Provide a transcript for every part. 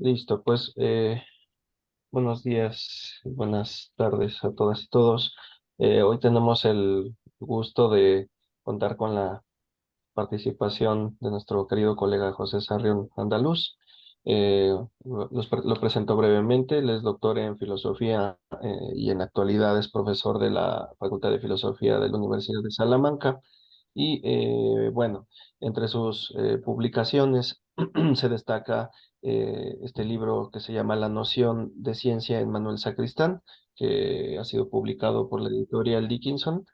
Listo, pues buenos días, buenas tardes a todas y todos. Hoy tenemos el gusto de contar con la participación de nuestro querido colega José Sarrión Andaluz. Lo presento brevemente. Él es doctor en filosofía y en la actualidad es profesor de la Facultad de Filosofía de la Universidad de Salamanca. Y bueno, entre sus publicaciones se destaca este libro que se llama La noción de ciencia en Manuel Sacristán, que ha sido publicado por la editorial Dickinson.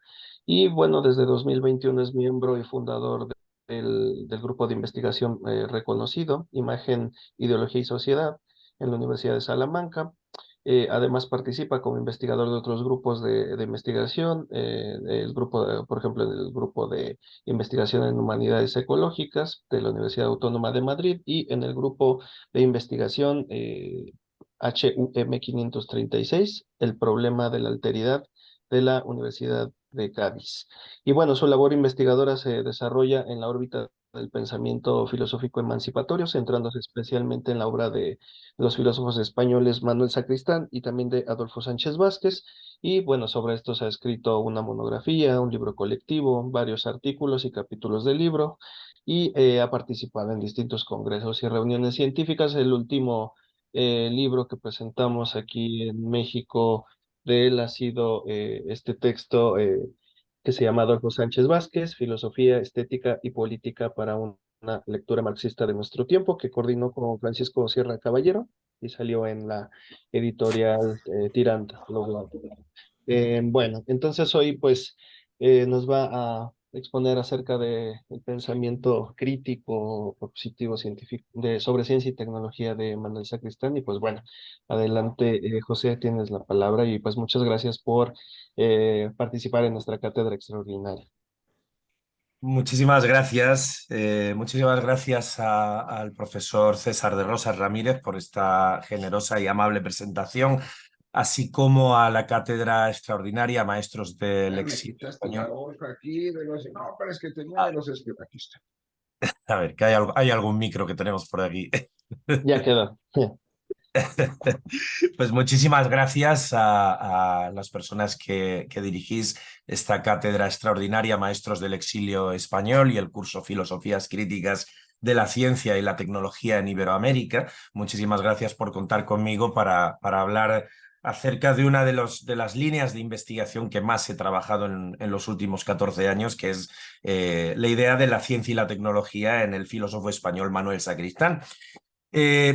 Y bueno, desde 2021 es miembro y fundador del grupo de investigación reconocido, Imagen, Ideología y Sociedad, en la Universidad de Salamanca. Además participa como investigador de otros grupos de investigación, el grupo, por ejemplo, el grupo de investigación en humanidades ecológicas de la Universidad Autónoma de Madrid y en el grupo de investigación HUM 536, el problema de la alteridad de la Universidad de Cádiz. Y bueno, su labor investigadora se desarrolla en la órbita del pensamiento filosófico emancipatorio, centrándose especialmente en la obra de los filósofos españoles Manuel Sacristán y también de Adolfo Sánchez Vázquez. Y bueno, sobre esto se ha escrito una monografía, un libro colectivo, varios artículos y capítulos del libro, y ha participado en distintos congresos y reuniones científicas. El último libro que presentamos aquí en México de él ha sido este texto que se llama Adolfo Sánchez Vázquez, Filosofía, Estética y Política para una lectura marxista de nuestro tiempo, que coordinó con Francisco Sierra Caballero y salió en la editorial Tiranta. Bueno, entonces hoy pues nos va a exponer acerca de el pensamiento crítico, propositivo, científico, sobre ciencia y tecnología de Manuel Sacristán. Y pues bueno, adelante, José, tienes la palabra y pues muchas gracias por participar en nuestra cátedra extraordinaria. Muchísimas gracias al profesor César de Rosas Ramírez por esta generosa y amable presentación, así como a la cátedra extraordinaria Maestros del Ya me Exilio quitaste la Español. hoja aquí de los... No, pero es que tenía A, de los escritos. Aquí está. a ver, que hay algún micro que tenemos por aquí. Ya quedó. Pues muchísimas gracias a las personas que dirigís esta cátedra extraordinaria, Maestros del Exilio Español y el curso Filosofías Críticas de la Ciencia y la Tecnología en Iberoamérica. Muchísimas gracias por contar conmigo para hablar acerca de una de las líneas de investigación que más he trabajado en los últimos 14 años, que es la idea de la ciencia y la tecnología en el filósofo español Manuel Sacristán.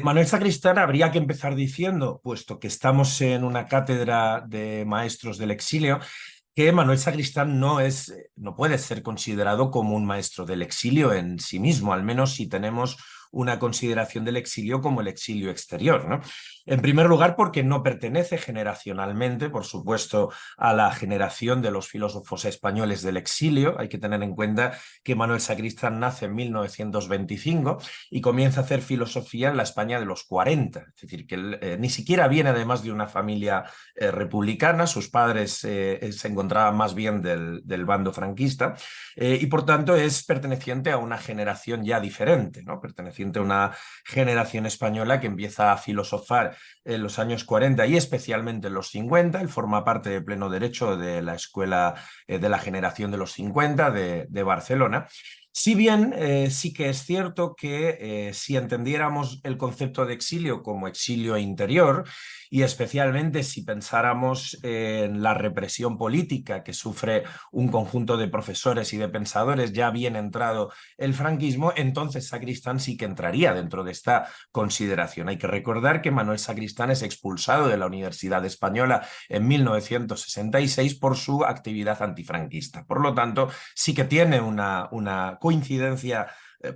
Manuel Sacristán habría que empezar diciendo, puesto que estamos en una cátedra de maestros del exilio, que Manuel Sacristán no puede ser considerado como un maestro del exilio en sí mismo, al menos si tenemos una consideración del exilio como el exilio exterior, ¿no? En primer lugar, porque no pertenece generacionalmente, por supuesto, a la generación de los filósofos españoles del exilio. Hay que tener en cuenta que Manuel Sacristán nace en 1925 y comienza a hacer filosofía en la España de los 40. Es decir, que él ni siquiera viene además de una familia republicana, sus padres se encontraban más bien del bando franquista y por tanto es perteneciente a una generación ya diferente, ¿no? Perteneciente a una generación española que empieza a filosofar en los años 40 y especialmente en los 50. Él forma parte de pleno derecho de la escuela de la generación de los 50 de Barcelona. Si bien sí que es cierto que si entendiéramos el concepto de exilio como exilio interior, y especialmente si pensáramos en la represión política que sufre un conjunto de profesores y de pensadores ya bien entrado el franquismo, entonces Sacristán sí que entraría dentro de esta consideración. Hay que recordar que Manuel Sacristán es expulsado de la Universidad Española en 1966 por su actividad antifranquista. Por lo tanto, sí que tiene una coincidencia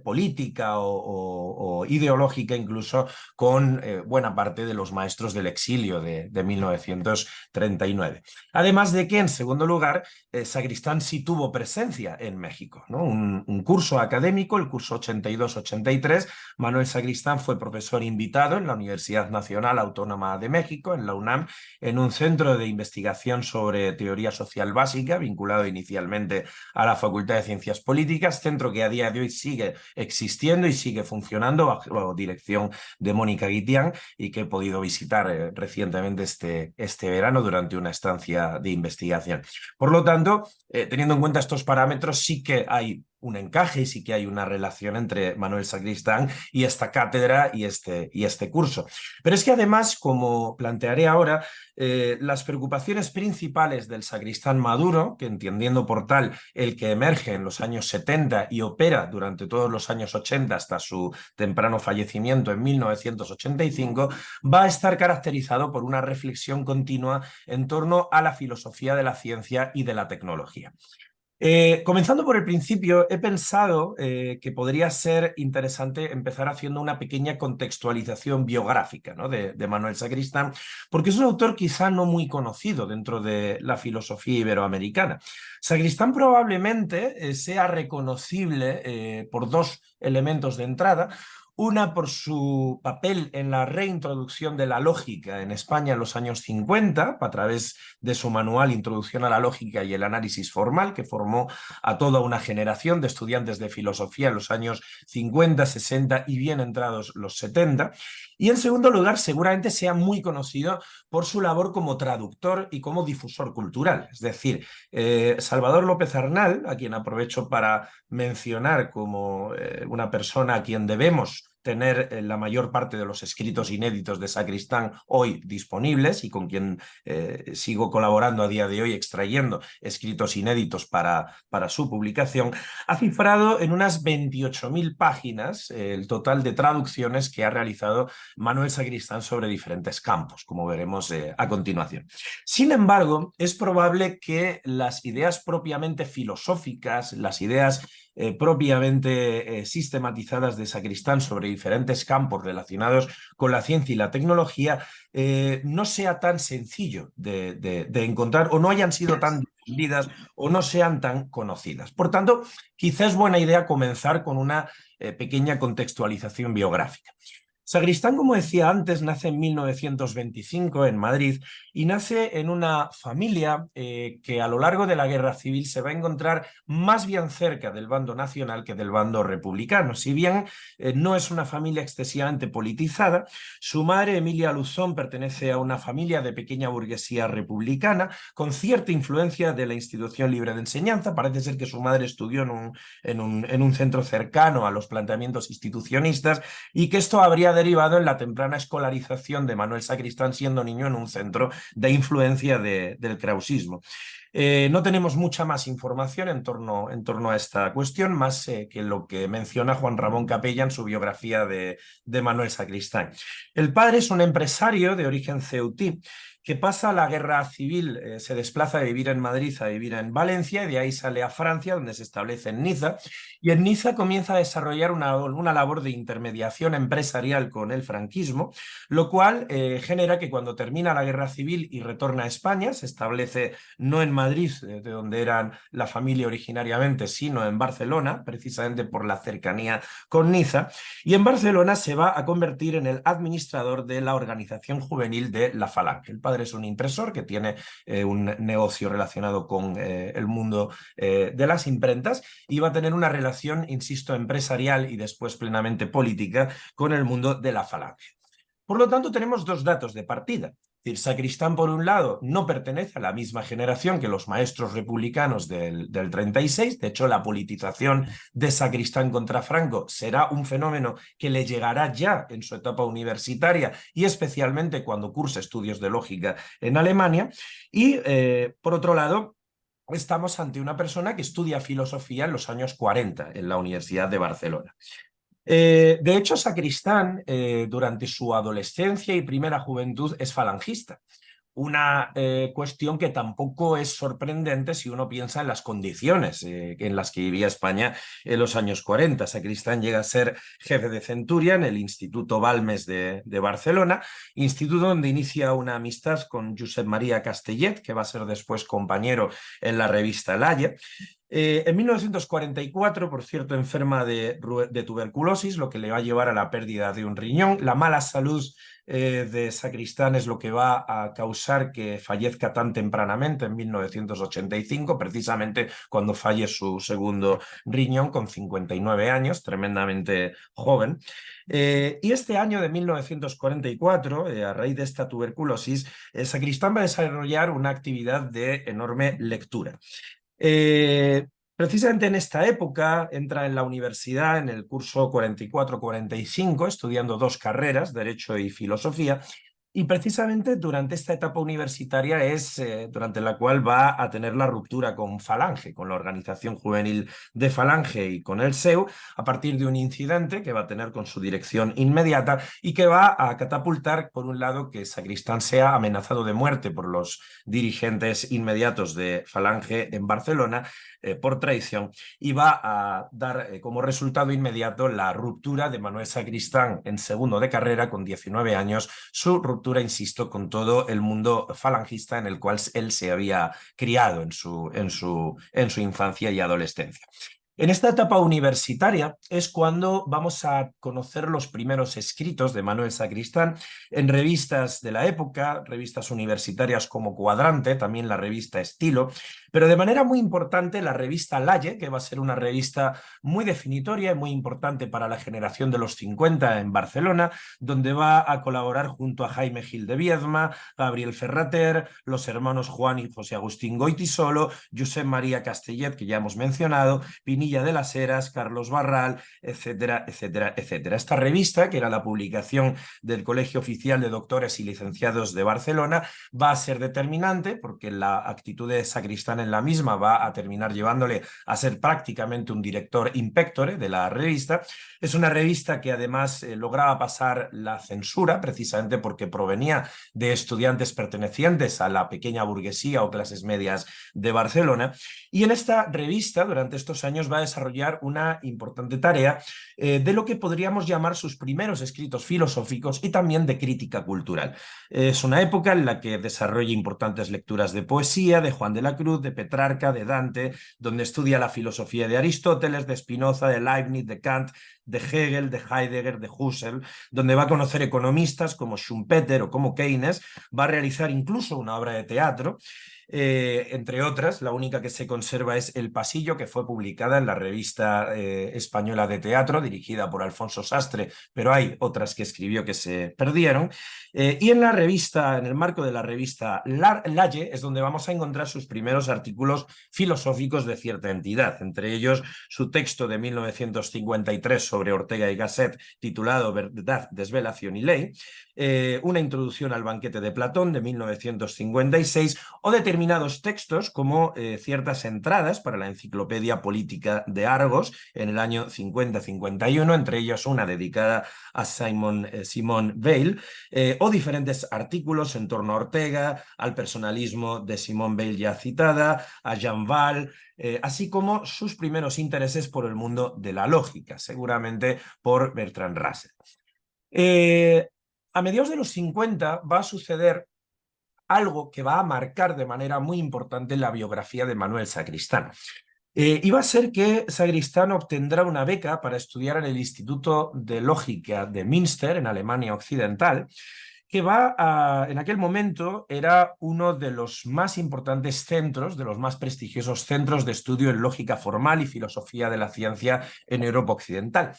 política o ideológica incluso con buena parte de los maestros del exilio de 1939. Además de que, en segundo lugar, Sacristán sí tuvo presencia en México, ¿no? Un curso académico, el curso 82-83, Manuel Sacristán fue profesor invitado en la Universidad Nacional Autónoma de México, en la UNAM, en un centro de investigación sobre teoría social básica, vinculado inicialmente a la Facultad de Ciencias Políticas, centro que a día de hoy sigue existiendo y sigue funcionando bajo dirección de Mónica Guitián y que he podido visitar recientemente este verano durante una estancia de investigación. Por lo tanto, teniendo en cuenta estos parámetros, sí que hay un encaje y sí que hay una relación entre Manuel Sacristán y esta cátedra y este curso. Pero es que además, como plantearé ahora, las preocupaciones principales del Sacristán Maduro, que entendiendo por tal el que emerge en los años 70 y opera durante todos los años 80 hasta su temprano fallecimiento en 1985, va a estar caracterizado por una reflexión continua en torno a la filosofía de la ciencia y de la tecnología. Comenzando por el principio, he pensado que podría ser interesante empezar haciendo una pequeña contextualización biográfica, ¿no?, de Manuel Sacristán, porque es un autor quizá no muy conocido dentro de la filosofía iberoamericana. Sacristán probablemente sea reconocible por dos elementos de entrada. Una por su papel en la reintroducción de la lógica en España en los años 50, a través de su manual Introducción a la lógica y el análisis formal, que formó a toda una generación de estudiantes de filosofía en los años 50, 60 y bien entrados los 70. Y en segundo lugar, seguramente sea muy conocido por su labor como traductor y como difusor cultural. Es decir, Salvador López Arnal, a quien aprovecho para mencionar como una persona a quien debemos tener la mayor parte de los escritos inéditos de Sacristán hoy disponibles y con quien sigo colaborando a día de hoy extrayendo escritos inéditos para su publicación, ha cifrado en unas 28.000 páginas el total de traducciones que ha realizado Manuel Sacristán sobre diferentes campos, como veremos a continuación. Sin embargo, es probable que las ideas propiamente filosóficas, las ideas propiamente sistematizadas de Sacristán sobre diferentes campos relacionados con la ciencia y la tecnología no sea tan sencillo de encontrar o no hayan sido tan difundidas o no sean tan conocidas. Por tanto, quizás es buena idea comenzar con una pequeña contextualización biográfica. Sacristán, como decía antes, nace en 1925 en Madrid y nace en una familia que a lo largo de la Guerra Civil se va a encontrar más bien cerca del bando nacional que del bando republicano. Si bien no es una familia excesivamente politizada, su madre, Emilia Luzón, pertenece a una familia de pequeña burguesía republicana con cierta influencia de la Institución Libre de Enseñanza. Parece ser que su madre estudió en un centro cercano a los planteamientos institucionistas y que esto habría derivado en la temprana escolarización de Manuel Sacristán siendo niño en un centro de influencia del krausismo. No tenemos mucha más información en torno a esta cuestión, más que lo que menciona Juan Ramón Capella en su biografía de Manuel Sacristán. El padre es un empresario de origen ceutí que pasa la guerra civil, se desplaza de vivir en Madrid a vivir en Valencia y de ahí sale a Francia, donde se establece en Niza, y en Niza comienza a desarrollar una labor de intermediación empresarial con el franquismo, lo cual genera que cuando termina la guerra civil y retorna a España, se establece no en Madrid, de donde eran la familia originariamente, sino en Barcelona, precisamente por la cercanía con Niza, y en Barcelona se va a convertir en el administrador de la organización juvenil de La Falange. El padre es un impresor que tiene un negocio relacionado con el mundo de las imprentas y va a tener una relación, insisto, empresarial y después plenamente política con el mundo de la Falange. Por lo tanto, tenemos dos datos de partida. Es decir, Sacristán, por un lado, no pertenece a la misma generación que los maestros republicanos del 36. De hecho, la politización de Sacristán contra Franco será un fenómeno que le llegará ya en su etapa universitaria y especialmente cuando cursa estudios de lógica en Alemania. Y, por otro lado, estamos ante una persona que estudia filosofía en los años 40 en la Universidad de Barcelona. De hecho, Sacristán, durante su adolescencia y primera juventud, es falangista. Una cuestión que tampoco es sorprendente si uno piensa en las condiciones en las que vivía España en los años 40. Sacristán llega a ser jefe de centuria en el Instituto Balmes de Barcelona, instituto donde inicia una amistad con Josep María Castellet, que va a ser después compañero en la revista El Aya. En 1944, por cierto, enferma de tuberculosis, lo que le va a llevar a la pérdida de un riñón. La mala salud de Sacristán es lo que va a causar que fallezca tan tempranamente, en 1985, precisamente cuando falle su segundo riñón, con 59 años, tremendamente joven. Y este año de 1944, a raíz de esta tuberculosis, Sacristán va a desarrollar una actividad de enorme lectura. Precisamente en esta época entra en la universidad en el curso 44-45, estudiando dos carreras, Derecho y Filosofía, y precisamente durante esta etapa universitaria es durante la cual va a tener la ruptura con Falange, con la organización juvenil de Falange y con el SEU, a partir de un incidente que va a tener con su dirección inmediata y que va a catapultar, por un lado, que Sacristán sea amenazado de muerte por los dirigentes inmediatos de Falange en Barcelona por traición, y va a dar como resultado inmediato la ruptura de Manuel Sacristán en segundo de carrera con 19 años, su ruptura, insisto, con todo el mundo falangista en el cual él se había criado en su infancia y adolescencia. En esta etapa universitaria es cuando vamos a conocer los primeros escritos de Manuel Sacristán en revistas de la época, revistas universitarias como Cuadrante, también la revista Estilo, pero de manera muy importante la revista Laie, que va a ser una revista muy definitoria y muy importante para la generación de los 50 en Barcelona, donde va a colaborar junto a Jaime Gil de Viedma, Gabriel Ferrater, los hermanos Juan y José Agustín Goytisolo, Josep María Castellet, que ya hemos mencionado, Pinilla de las Heras, Carlos Barral, etcétera, etcétera, etcétera. Esta revista, que era la publicación del Colegio Oficial de Doctores y Licenciados de Barcelona, va a ser determinante porque la actitud de Sacristán en la misma va a terminar llevándole a ser prácticamente un director impectore de la revista. Es una revista que además lograba pasar la censura, precisamente porque provenía de estudiantes pertenecientes a la pequeña burguesía o clases medias de Barcelona. Y en esta revista, durante estos años, va a desarrollar una importante tarea de lo que podríamos llamar sus primeros escritos filosóficos y también de crítica cultural. Es una época en la que desarrolla importantes lecturas de poesía, de Juan de la Cruz, de Petrarca, de Dante, donde estudia la filosofía de Aristóteles, de Spinoza, de Leibniz, de Kant, de Hegel, de Heidegger, de Husserl, donde va a conocer economistas como Schumpeter o como Keynes, va a realizar incluso una obra de teatro. Entre otras, la única que se conserva es El Pasillo, que fue publicada en la revista española de teatro, dirigida por Alfonso Sastre, pero hay otras que escribió que se perdieron. Y en la revista, en el marco de la revista Laie, es donde vamos a encontrar sus primeros artículos filosóficos de cierta entidad, entre ellos su texto de 1953 sobre Ortega y Gasset, titulado Verdad, Desvelación y Ley, una introducción al banquete de Platón de 1956, o determinados textos como ciertas entradas para la enciclopedia política de Argos en el año 50-51, entre ellos una dedicada a Simon Weil, o diferentes artículos en torno a Ortega, al personalismo de Simone Weil ya citada, a Jean Val, así como sus primeros intereses por el mundo de la lógica, seguramente por Bertrand Russell. A mediados de los 50 va a suceder algo que va a marcar de manera muy importante la biografía de Manuel Sacristán. Y va a ser que Sacristán obtendrá una beca para estudiar en el Instituto de Lógica de Münster, en Alemania Occidental, que en aquel momento era uno de los más importantes centros, de los más prestigiosos centros de estudio en lógica formal y filosofía de la ciencia en Europa Occidental.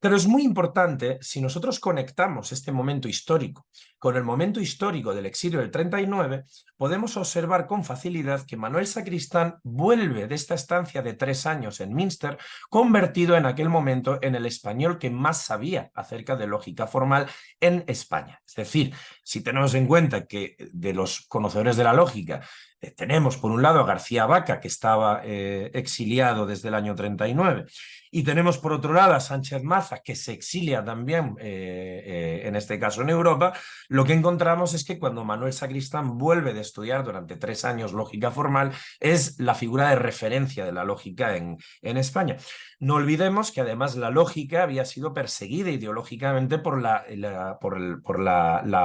Pero es muy importante, si nosotros conectamos este momento histórico con el momento histórico del exilio del 39, podemos observar con facilidad que Manuel Sacristán vuelve de esta estancia de 3 años en Münster, convertido en aquel momento en el español que más sabía acerca de lógica formal en España. Es decir, si tenemos en cuenta que de los conocedores de la lógica tenemos por un lado a García Vaca, que estaba exiliado desde el año 39, y tenemos por otro lado a Sánchez Maza, que se exilia también, en este caso en Europa, lo que encontramos es que cuando Manuel Sacristán vuelve de estudiar durante 3 años lógica formal, es la figura de referencia de la lógica en España. No olvidemos que además la lógica había sido perseguida ideológicamente por la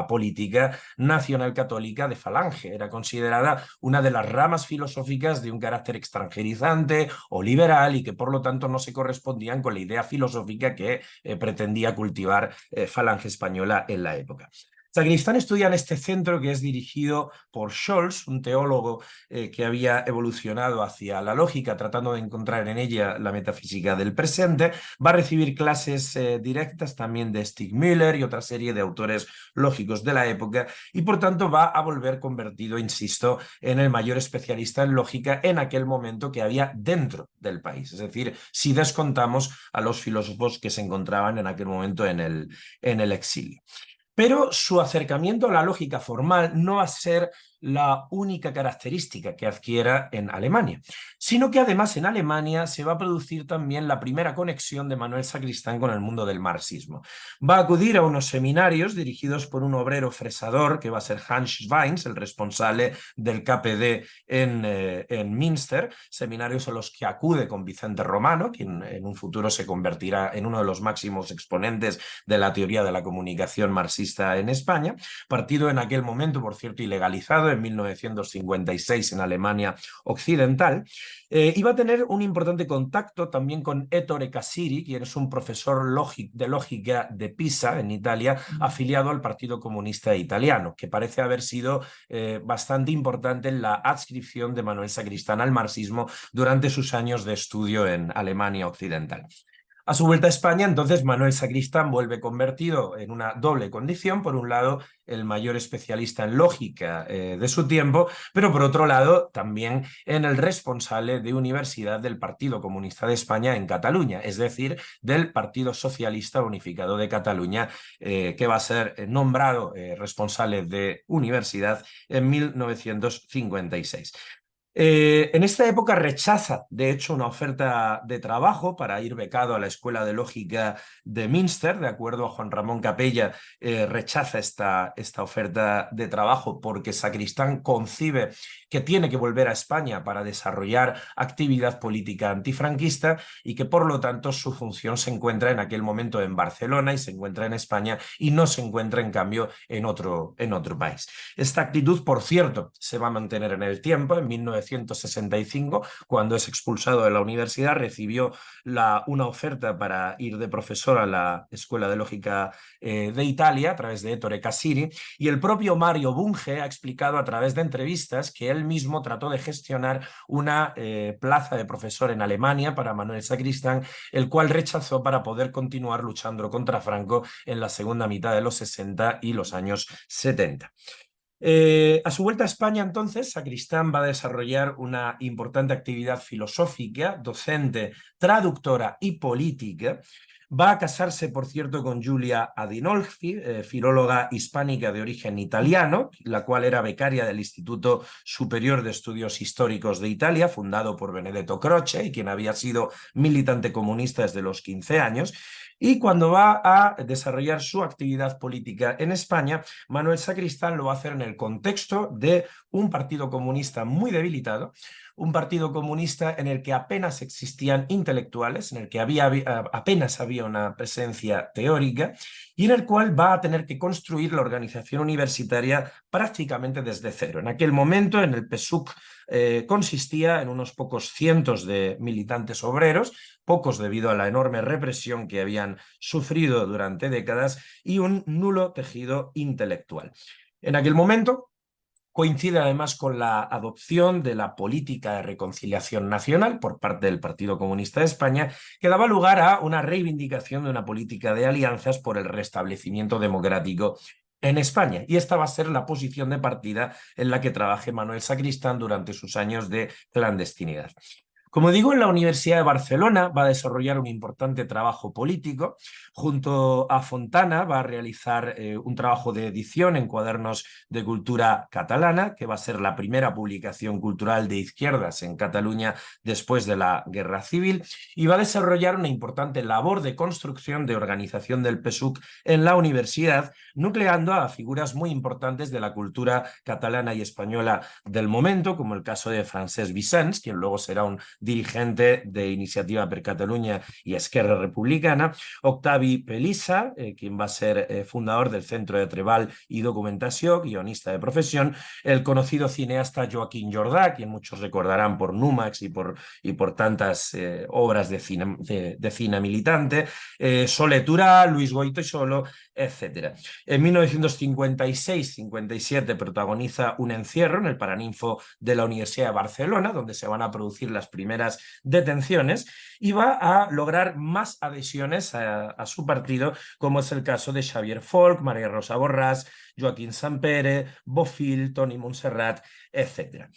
política nacional católica de Falange. Era considerada una de las ramas filosóficas de un carácter extranjerizante o liberal y que por lo tanto no se correspondían con la idea filosófica que pretendía cultivar Falange Española en la época. Sacristán estudia en este centro que es dirigido por Scholz, un teólogo que había evolucionado hacia la lógica, tratando de encontrar en ella la metafísica del presente. Va a recibir clases directas también de Stigmüller y otra serie de autores lógicos de la época y por tanto va a volver convertido, insisto, en el mayor especialista en lógica en aquel momento que había dentro del país. Es decir, si descontamos a los filósofos que se encontraban en aquel momento en el exilio. Pero su acercamiento a la lógica formal no va a ser la única característica que adquiera en Alemania, sino que además en Alemania se va a producir también la primera conexión de Manuel Sacristán con el mundo del marxismo. Va a acudir a unos seminarios dirigidos por un obrero fresador que va a ser Hans Schweins, el responsable del KPD en Münster, seminarios a los que acude con Vicente Romano, quien en un futuro se convertirá en uno de los máximos exponentes de la teoría de la comunicación marxista en España, partido en aquel momento, por cierto, ilegalizado en 1956 en Alemania Occidental, y va a tener un importante contacto también con Ettore Cassiri, quien es un profesor de lógica de Pisa, en Italia, afiliado al Partido Comunista Italiano, que parece haber sido bastante importante en la adscripción de Manuel Sacristán al marxismo durante sus años de estudio en Alemania Occidental. A su vuelta a España, entonces, Manuel Sacristán vuelve convertido en una doble condición. Por un lado, el mayor especialista en lógica de su tiempo, pero por otro lado, también en el responsable de universidad del Partido Comunista de España en Cataluña, es decir, del Partido Socialista Unificado de Cataluña, que va a ser nombrado responsable de universidad en 1956. En esta época rechaza, de hecho, una oferta de trabajo para ir becado a la Escuela de Lógica de Münster. De acuerdo a Juan Ramón Capella, rechaza esta oferta de trabajo porque Sacristán concibe que tiene que volver a España para desarrollar actividad política antifranquista y que por lo tanto su función se encuentra en aquel momento en Barcelona y se encuentra en España y no se encuentra en cambio en otro país. Esta actitud, por cierto, se va a mantener en el tiempo. En 1965, cuando es expulsado de la universidad, recibió una oferta para ir de profesor a la Escuela de Lógica de Italia a través de Ettore Cassiri, y el propio Mario Bunge ha explicado a través de entrevistas que él mismo trató de gestionar una plaza de profesor en Alemania para Manuel Sacristán, el cual rechazó para poder continuar luchando contra Franco en la segunda mitad de los 60 y los años 70. A su vuelta a España, entonces, Sacristán va a desarrollar una importante actividad filosófica, docente, traductora y política. Va a casarse, por cierto, con Giulia Adinolfi, filóloga hispánica de origen italiano, la cual era becaria del Instituto Superior de Estudios Históricos de Italia, fundado por Benedetto Croce, y quien había sido militante comunista desde los 15 años. Y cuando va a desarrollar su actividad política en España, Manuel Sacristán lo va a hacer en el contexto de un partido comunista muy debilitado, un partido comunista en el que apenas existían intelectuales, en el que apenas había una presencia teórica y en el cual va a tener que construir la organización universitaria prácticamente desde cero. En aquel momento, en el PSUC consistía en unos pocos cientos de militantes obreros, pocos debido a la enorme represión que habían sufrido durante décadas, y un nulo tejido intelectual. En aquel momento coincide además con la adopción de la política de reconciliación nacional por parte del Partido Comunista de España, que daba lugar a una reivindicación de una política de alianzas por el restablecimiento democrático en España. Y esta va a ser la posición de partida en la que trabaje Manuel Sacristán durante sus años de clandestinidad. Como digo, en la Universidad de Barcelona va a desarrollar un importante trabajo político. Junto a Fontana va a realizar un trabajo de edición en cuadernos de cultura catalana, que va a ser la primera publicación cultural de izquierdas en Cataluña después de la Guerra Civil, y va a desarrollar una importante labor de construcción de organización del PSUC en la universidad, nucleando a figuras muy importantes de la cultura catalana y española del momento, como el caso de Francesc Vicens, quien luego será un dirigente de Iniciativa per Catalunya y Esquerra Republicana, Octavi Pelissa, quien va a ser fundador del Centro de Treball y Documentació, guionista de profesión, el conocido cineasta Joaquín Jordà, quien muchos recordarán por Númax y por tantas obras de cine militante, Sole Turà, Luis Goytisolo, etc. En 1956-57 protagoniza un encierro en el Paraninfo de la Universidad de Barcelona, donde se van a producir las primeras detenciones, y va a lograr más adhesiones a su partido, como es el caso de Xavier Folk, María Rosa Borràs, Joaquín Sampere, Bofill, Toni Montserrat, etc.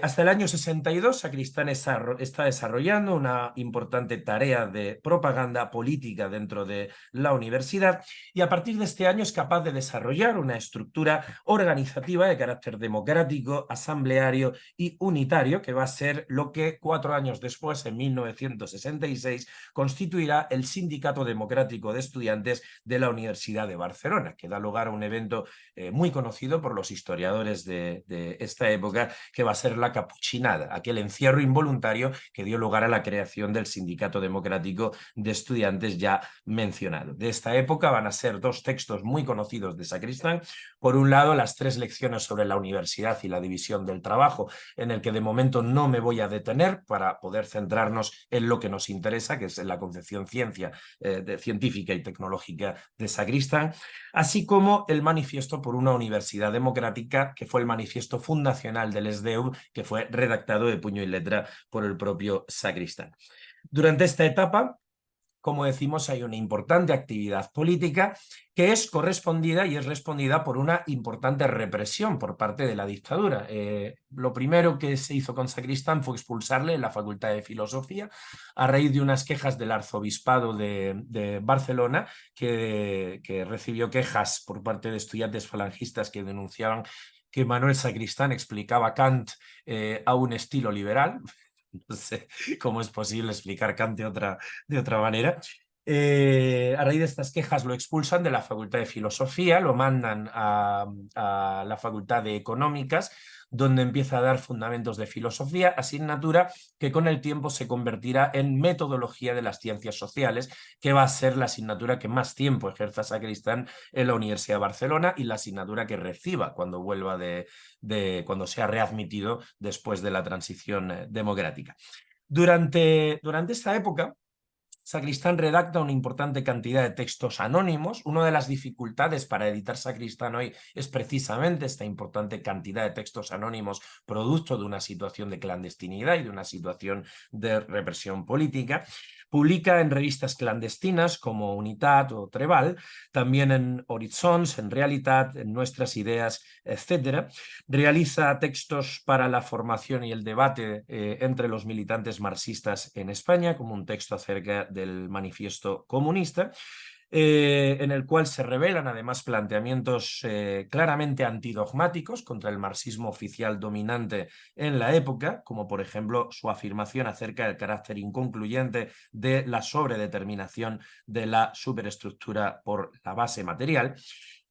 Hasta el año 62, Sacristán está desarrollando una importante tarea de propaganda política dentro de la universidad, y a partir de este año es capaz de desarrollar una estructura organizativa de carácter democrático, asambleario y unitario, que va a ser lo que 4 años después, en 1966, constituirá el Sindicato Democrático de Estudiantes de la Universidad de Barcelona, que da lugar a un evento muy conocido por los historiadores de esta época, que va a ser la Caputxinada, aquel encierro involuntario que dio lugar a la creación del Sindicato Democrático de Estudiantes ya mencionado. De esta época van a ser 2 textos muy conocidos de Sacristán. Por un lado, las 3 lecciones sobre la universidad y la división del trabajo, en el que de momento no me voy a detener para poder centrarnos en lo que nos interesa, que es la concepción científica y tecnológica de Sacristán, así como el manifiesto por una universidad democrática, que fue el manifiesto fundacional del SDEU, que fue redactado de puño y letra por el propio Sacristán. Durante esta etapa, como decimos, hay una importante actividad política que es correspondida y es respondida por una importante represión por parte de la dictadura. Lo primero que se hizo con Sacristán fue expulsarle en la Facultad de Filosofía a raíz de unas quejas del arzobispado de Barcelona, que recibió quejas por parte de estudiantes falangistas que denunciaban que Manuel Sacristán explicaba Kant a un estilo liberal. No sé cómo es posible explicar Kant de otra manera. A raíz de estas quejas lo expulsan de la Facultad de Filosofía, lo mandan a la Facultad de Económicas, donde empieza a dar fundamentos de filosofía, asignatura que con el tiempo se convertirá en metodología de las ciencias sociales, que va a ser la asignatura que más tiempo ejerza Sacristán en la Universidad de Barcelona y la asignatura que reciba cuando vuelva cuando sea readmitido después de la transición democrática. Durante esta época, Sacristán redacta una importante cantidad de textos anónimos. Una de las dificultades para editar Sacristán hoy es precisamente esta importante cantidad de textos anónimos, producto de una situación de clandestinidad y de una situación de represión política. Publica en revistas clandestinas como Unitat o Treball, también en Horitzons, en Realitat, en Nuestras Ideas, etc. Realiza textos para la formación y el debate entre los militantes marxistas en España, como un texto acerca del manifiesto comunista, en el cual se revelan además planteamientos claramente antidogmáticos contra el marxismo oficial dominante en la época, como por ejemplo su afirmación acerca del carácter inconcluyente de la sobredeterminación de la superestructura por la base material.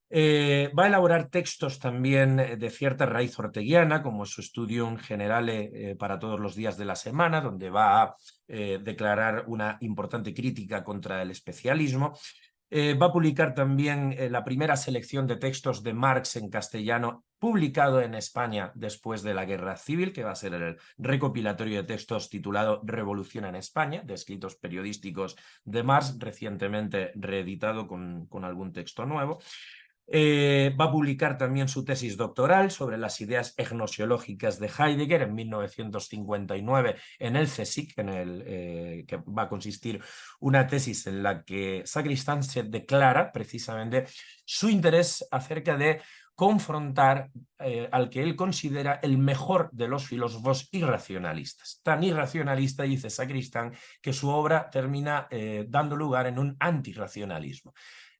Va a elaborar textos también de cierta raíz orteguiana, como su Studium Generale para todos los días de la semana, donde va a declarar una importante crítica contra el especialismo. Va a publicar también la primera selección de textos de Marx en castellano, publicado en España después de la Guerra Civil, que va a ser el recopilatorio de textos titulado Revolución en España, de escritos periodísticos de Marx, recientemente reeditado con algún texto nuevo. Va a publicar también su tesis doctoral sobre las ideas gnosiológicas de Heidegger en 1959 en el CSIC, que va a consistir una tesis en la que Sacristán se declara precisamente su interés acerca de confrontar al que él considera el mejor de los filósofos irracionalistas. Tan irracionalista, dice Sacristán, que su obra termina dando lugar en un antirracionalismo.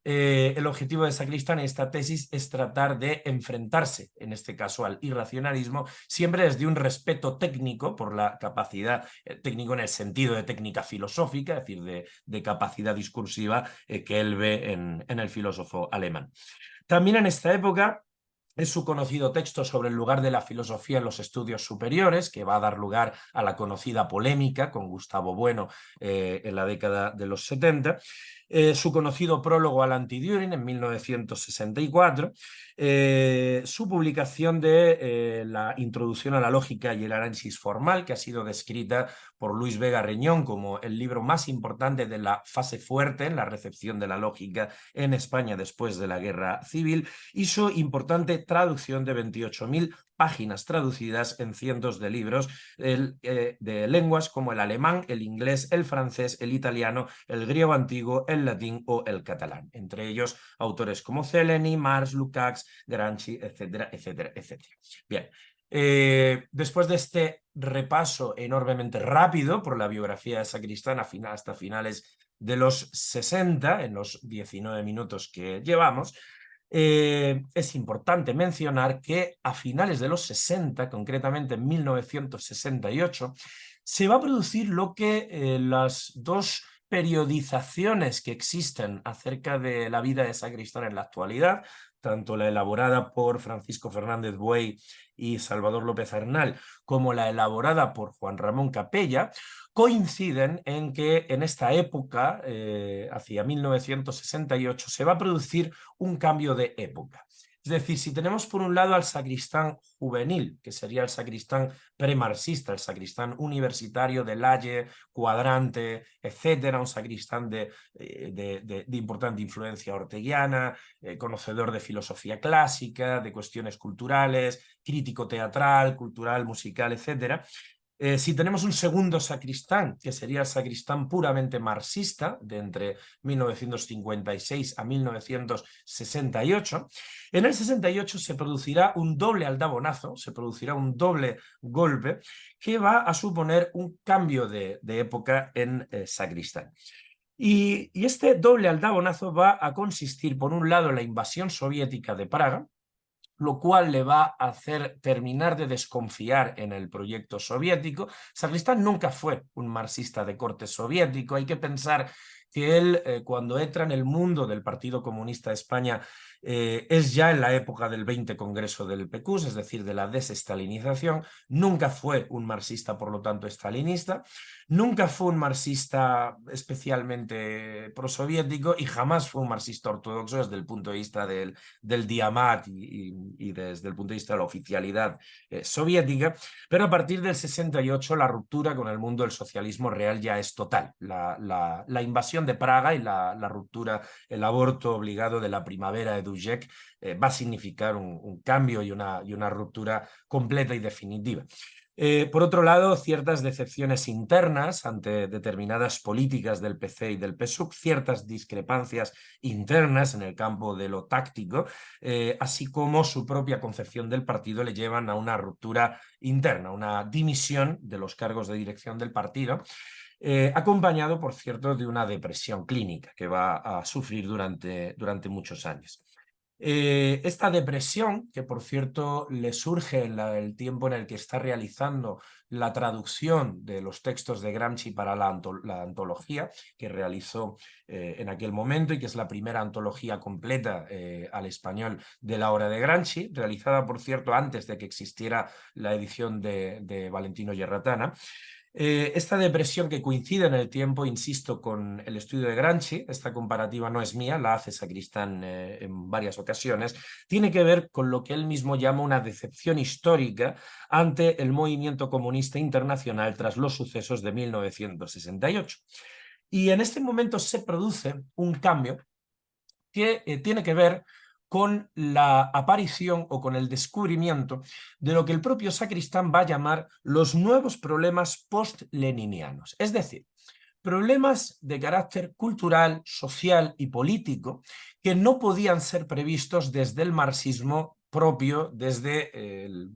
El objetivo de Sacristán en esta tesis es tratar de enfrentarse, en este caso, al irracionalismo, siempre desde un respeto técnico por la capacidad, técnico en el sentido de técnica filosófica, es decir, de capacidad discursiva que él ve en el filósofo alemán. También en esta época es su conocido texto sobre el lugar de la filosofía en los estudios superiores, que va a dar lugar a la conocida polémica con Gustavo Bueno en la década de los 70. Su conocido prólogo al Anti-Düring en 1964, su publicación de la Introducción a la Lógica y el Análisis Formal, que ha sido descrita por Luis Vega Reñón como el libro más importante de la fase fuerte en la recepción de la lógica en España después de la Guerra Civil, y su importante traducción de 28.000 páginas traducidas en cientos de libros de lenguas como el alemán, el inglés, el francés, el italiano, el griego antiguo, el latín o el catalán. Entre ellos autores como Celeny, Marx, Lukács, Gramsci, etcétera, etcétera, etcétera. Bien. Después de este repaso enormemente rápido por la biografía de Sacristán hasta finales de los 60, en los 19 minutos que llevamos, es importante mencionar que a finales de los 60, concretamente en 1968, se va a producir lo que las dos periodizaciones que existen acerca de la vida de Sacristán en la actualidad, tanto la elaborada por Francisco Fernández Buey y Salvador López Arnal, como la elaborada por Juan Ramón Capella, coinciden en que en esta época, hacia 1968, se va a producir un cambio de época. Es decir, si tenemos por un lado al sacristán juvenil, que sería el sacristán premarxista, el sacristán universitario de Lalle, Cuadrante, etcétera, un sacristán de importante influencia orteguiana, conocedor de filosofía clásica, de cuestiones culturales, crítico teatral, cultural, musical, etcétera. Si tenemos un segundo sacristán, que sería el sacristán puramente marxista, de entre 1956 a 1968, en el 68 se producirá un doble aldabonazo, se producirá un doble golpe, que va a suponer un cambio de época en Sacristán. Y este doble aldabonazo va a consistir, por un lado, en la invasión soviética de Praga, lo cual le va a hacer terminar de desconfiar en el proyecto soviético. Sacristán nunca fue un marxista de corte soviético. Hay que pensar que él, cuando entra en el mundo del Partido Comunista de España, es ya en la época del 20 Congreso del PQS, es decir, de la desestalinización. Nunca fue un marxista, por lo tanto, estalinista. Nunca fue un marxista especialmente prosoviético y jamás fue un marxista ortodoxo desde el punto de vista del diamat y desde el punto de vista de la oficialidad soviética, pero a partir del 68 la ruptura con el mundo del socialismo real ya es total. La invasión de Praga y la ruptura, el aborto obligado de la primavera de Dubček va a significar un cambio y una ruptura completa y definitiva. Por otro lado, ciertas decepciones internas ante determinadas políticas del PC y del PSUV, ciertas discrepancias internas en el campo de lo táctico, así como su propia concepción del partido le llevan a una ruptura interna, una dimisión de los cargos de dirección del partido, acompañado, por cierto, de una depresión clínica que va a sufrir durante muchos años. Esta depresión, que por cierto le surge en el tiempo en el que está realizando la traducción de los textos de Gramsci para la antología que realizó en aquel momento y que es la primera antología completa al español de la obra de Gramsci, realizada por cierto antes de que existiera la edición de Valentino Yerratana. Esta depresión que coincide en el tiempo, insisto, con el estudio de Gramsci, esta comparativa no es mía, la hace Sacristán en varias ocasiones, tiene que ver con lo que él mismo llama una decepción histórica ante el movimiento comunista internacional tras los sucesos de 1968. Y en este momento se produce un cambio que tiene que ver con la aparición o con el descubrimiento de lo que el propio Sacristán va a llamar los nuevos problemas post-leninianos. Es decir, problemas de carácter cultural, social y político que no podían ser previstos desde el marxismo propio, desde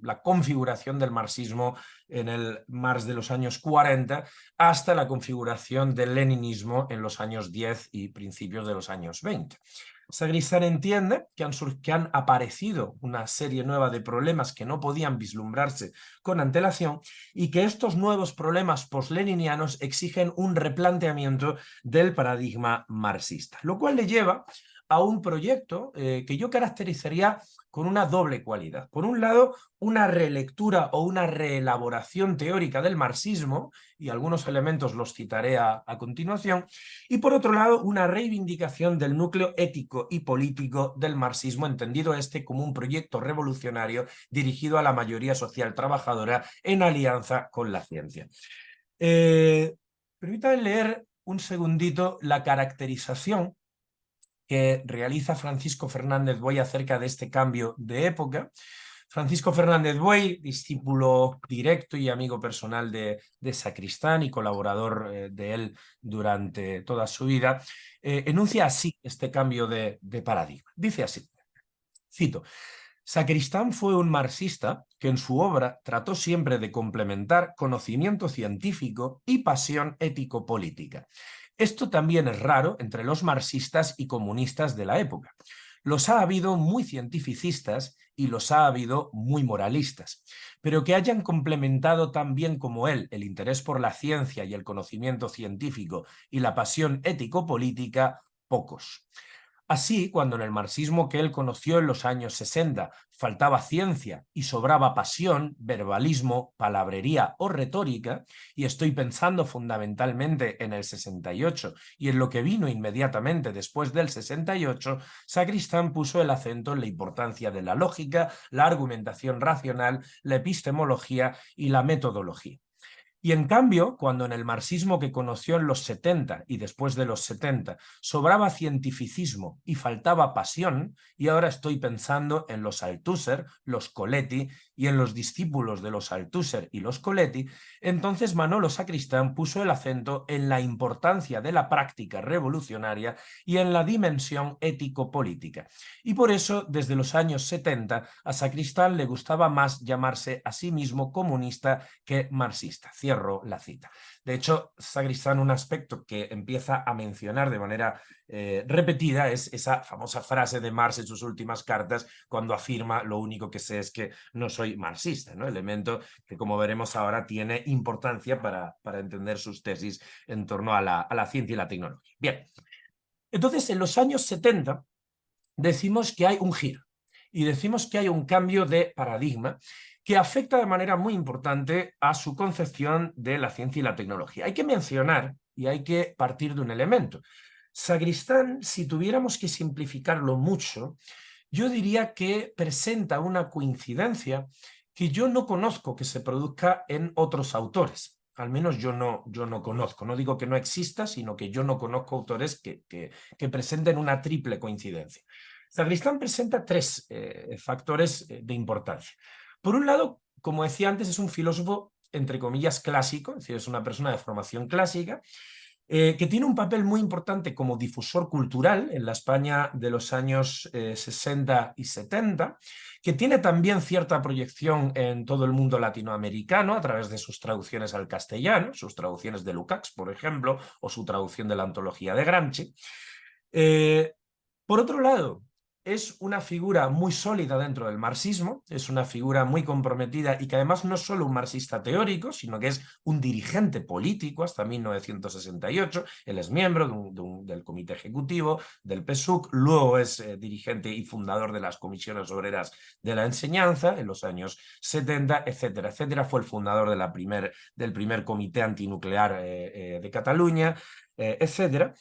la configuración del marxismo en el Marx de los años 40 hasta la configuración del leninismo en los años 10 y principios de los años 20. Sacristán entiende que han aparecido una serie nueva de problemas que no podían vislumbrarse con antelación y que estos nuevos problemas postleninianos exigen un replanteamiento del paradigma marxista, lo cual le lleva a un proyecto que yo caracterizaría con una doble cualidad. Por un lado, una relectura o una reelaboración teórica del marxismo, y algunos elementos los citaré a continuación, y por otro lado, una reivindicación del núcleo ético y político del marxismo, entendido este como un proyecto revolucionario dirigido a la mayoría social trabajadora en alianza con la ciencia. Permítanme leer un segundito la caracterización que realiza Francisco Fernández Boy acerca de este cambio de época. Francisco Fernández Boy, discípulo directo y amigo personal de Sacristán y colaborador de él durante toda su vida, enuncia así este cambio de paradigma. Dice así, cito: Sacristán fue un marxista que en su obra trató siempre de complementar conocimiento científico y pasión ético-política. Esto también es raro entre los marxistas y comunistas de la época. Los ha habido muy cientificistas y los ha habido muy moralistas, pero que hayan complementado tan bien como él el interés por la ciencia y el conocimiento científico y la pasión ético-política, pocos. Así, cuando en el marxismo que él conoció en los años 60 faltaba ciencia y sobraba pasión, verbalismo, palabrería o retórica, y estoy pensando fundamentalmente en el 68 y en lo que vino inmediatamente después del 68, Sacristán puso el acento en la importancia de la lógica, la argumentación racional, la epistemología y la metodología. Y en cambio, cuando en el marxismo que conoció en los 70 y después de los 70 sobraba cientificismo y faltaba pasión, y ahora estoy pensando en los Althusser, los Coletti y en los discípulos de los Althusser y los Coletti, entonces Manolo Sacristán puso el acento en la importancia de la práctica revolucionaria y en la dimensión ético-política. Y por eso, desde los años 70, a Sacristán le gustaba más llamarse a sí mismo comunista que marxista. Cierro la cita. De hecho, Sacristán, un aspecto que empieza a mencionar de manera repetida es esa famosa frase de Marx en sus últimas cartas, cuando afirma: lo único que sé es que no soy marxista, ¿no? Elemento que, como veremos ahora, tiene importancia para entender sus tesis en torno a la ciencia y la tecnología. Bien, entonces en los años 70 decimos que hay un giro y decimos que hay un cambio de paradigma que afecta de manera muy importante a su concepción de la ciencia y la tecnología. Hay que mencionar y hay que partir de un elemento. Sacristán, si tuviéramos que simplificarlo mucho, yo diría que presenta una coincidencia que yo no conozco que se produzca en otros autores. Al menos yo no conozco. No digo que no exista, sino que yo no conozco autores que presenten una triple coincidencia. Sacristán presenta tres factores de importancia. Por un lado, como decía antes, es un filósofo, entre comillas, clásico, es decir, es una persona de formación clásica, que tiene un papel muy importante como difusor cultural en la España de los años 60 y 70, que tiene también cierta proyección en todo el mundo latinoamericano a través de sus traducciones al castellano, sus traducciones de Lukács, por ejemplo, o su traducción de la antología de Gramsci. Por otro lado, es una figura muy sólida dentro del marxismo, es una figura muy comprometida y que además no es solo un marxista teórico, sino que es un dirigente político hasta 1968. Él es miembro del comité ejecutivo del PSUC, luego es dirigente y fundador de las comisiones obreras de la enseñanza en los años 70, etcétera, etcétera. Fue el fundador del primer comité antinuclear de Cataluña, etcétera.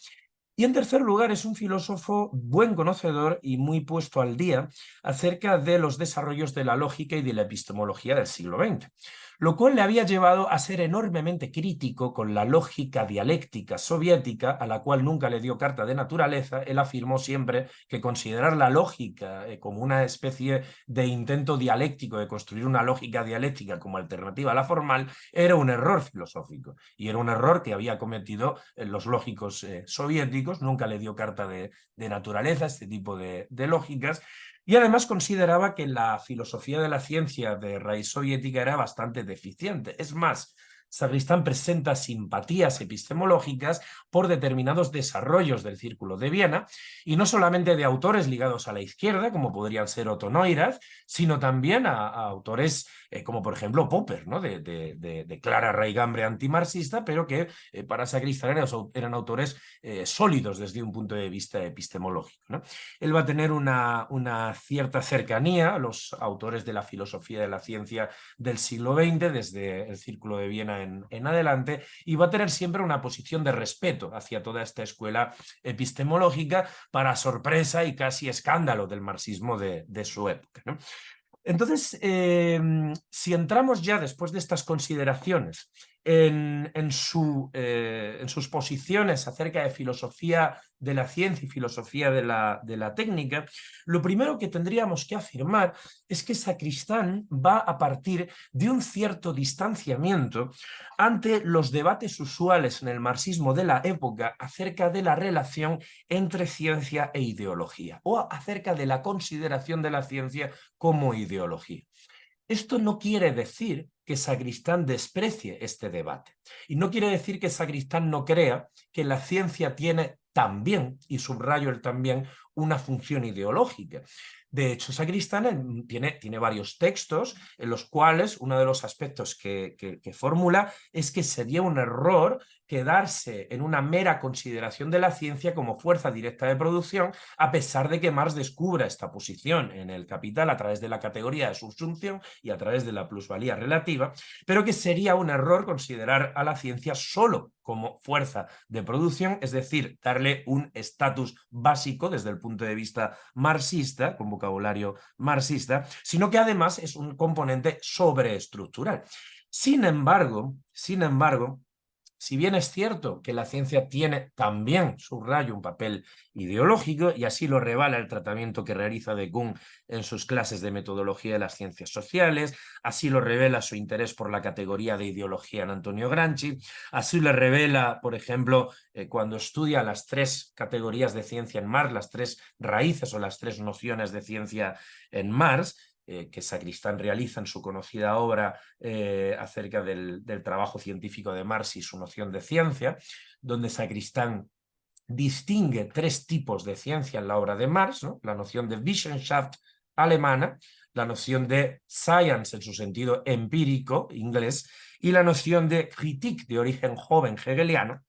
Y en tercer lugar, es un filósofo buen conocedor y muy puesto al día acerca de los desarrollos de la lógica y de la epistemología del siglo XX, lo cual le había llevado a ser enormemente crítico con la lógica dialéctica soviética, a la cual nunca le dio carta de naturaleza. Él afirmó siempre que considerar la lógica como una especie de intento dialéctico, de construir una lógica dialéctica como alternativa a la formal, era un error filosófico, y era un error que había cometido los lógicos soviéticos. Nunca le dio carta de naturaleza este tipo de lógicas, y además consideraba que la filosofía de la ciencia de raíz soviética era bastante deficiente. Es más, Sacristán presenta simpatías epistemológicas por determinados desarrollos del Círculo de Viena, y no solamente de autores ligados a la izquierda, como podrían ser Otto Neurath, sino también a autores como por ejemplo Popper, ¿no? de clara raigambre antimarxista, pero que para Sacristán eran autores sólidos desde un punto de vista epistemológico, ¿no? Él va a tener una cierta cercanía a los autores de la filosofía de la ciencia del siglo XX, desde el Círculo de Viena en adelante, y va a tener siempre una posición de respeto hacia toda esta escuela epistemológica, para sorpresa y casi escándalo del marxismo de su época, ¿no? Entonces, si entramos ya después de estas consideraciones en sus posiciones acerca de filosofía de la ciencia y filosofía de la técnica, lo primero que tendríamos que afirmar es que Sacristán va a partir de un cierto distanciamiento ante los debates usuales en el marxismo de la época acerca de la relación entre ciencia e ideología, o acerca de la consideración de la ciencia como ideología. Esto no quiere decir que Sacristán desprecie este debate, y no quiere decir que Sacristán no crea que la ciencia tiene también, y subrayo el también, una función ideológica. De hecho, Sacristán tiene varios textos en los cuales uno de los aspectos que formula es que sería un error quedarse en una mera consideración de la ciencia como fuerza directa de producción, a pesar de que Marx descubra esta posición en el Capital a través de la categoría de subsunción y a través de la plusvalía relativa, pero que sería un error considerar a la ciencia solo como fuerza de producción, es decir, darle un estatus básico desde el punto de vista marxista, con vocabulario marxista, sino que además es un componente sobreestructural. Sin embargo, si bien es cierto que la ciencia tiene también, subrayo, un papel ideológico, y así lo revela el tratamiento que realiza de Kuhn en sus clases de metodología de las ciencias sociales, así lo revela su interés por la categoría de ideología en Antonio Gramsci, así lo revela, por ejemplo, cuando estudia las tres categorías de ciencia en Marx, las tres raíces o las tres nociones de ciencia en Marx, que Sacristán realiza en su conocida obra acerca del trabajo científico de Marx y su noción de ciencia, donde Sacristán distingue tres tipos de ciencia en la obra de Marx, ¿no? La noción de Wissenschaft alemana, la noción de science en su sentido empírico inglés, y la noción de Kritik de origen joven hegeliano.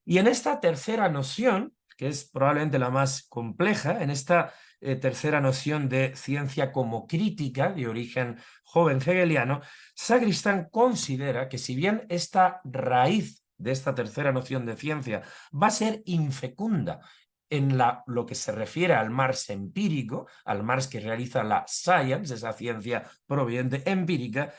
Y en esta tercera noción, que es probablemente la más compleja, en esta tercera noción de ciencia como crítica de origen joven hegeliano, Sacristán considera que si bien esta raíz de esta tercera noción de ciencia va a ser infecunda en lo que se refiere al Marx empírico, al Marx que realiza la science, esa ciencia proveniente empírica,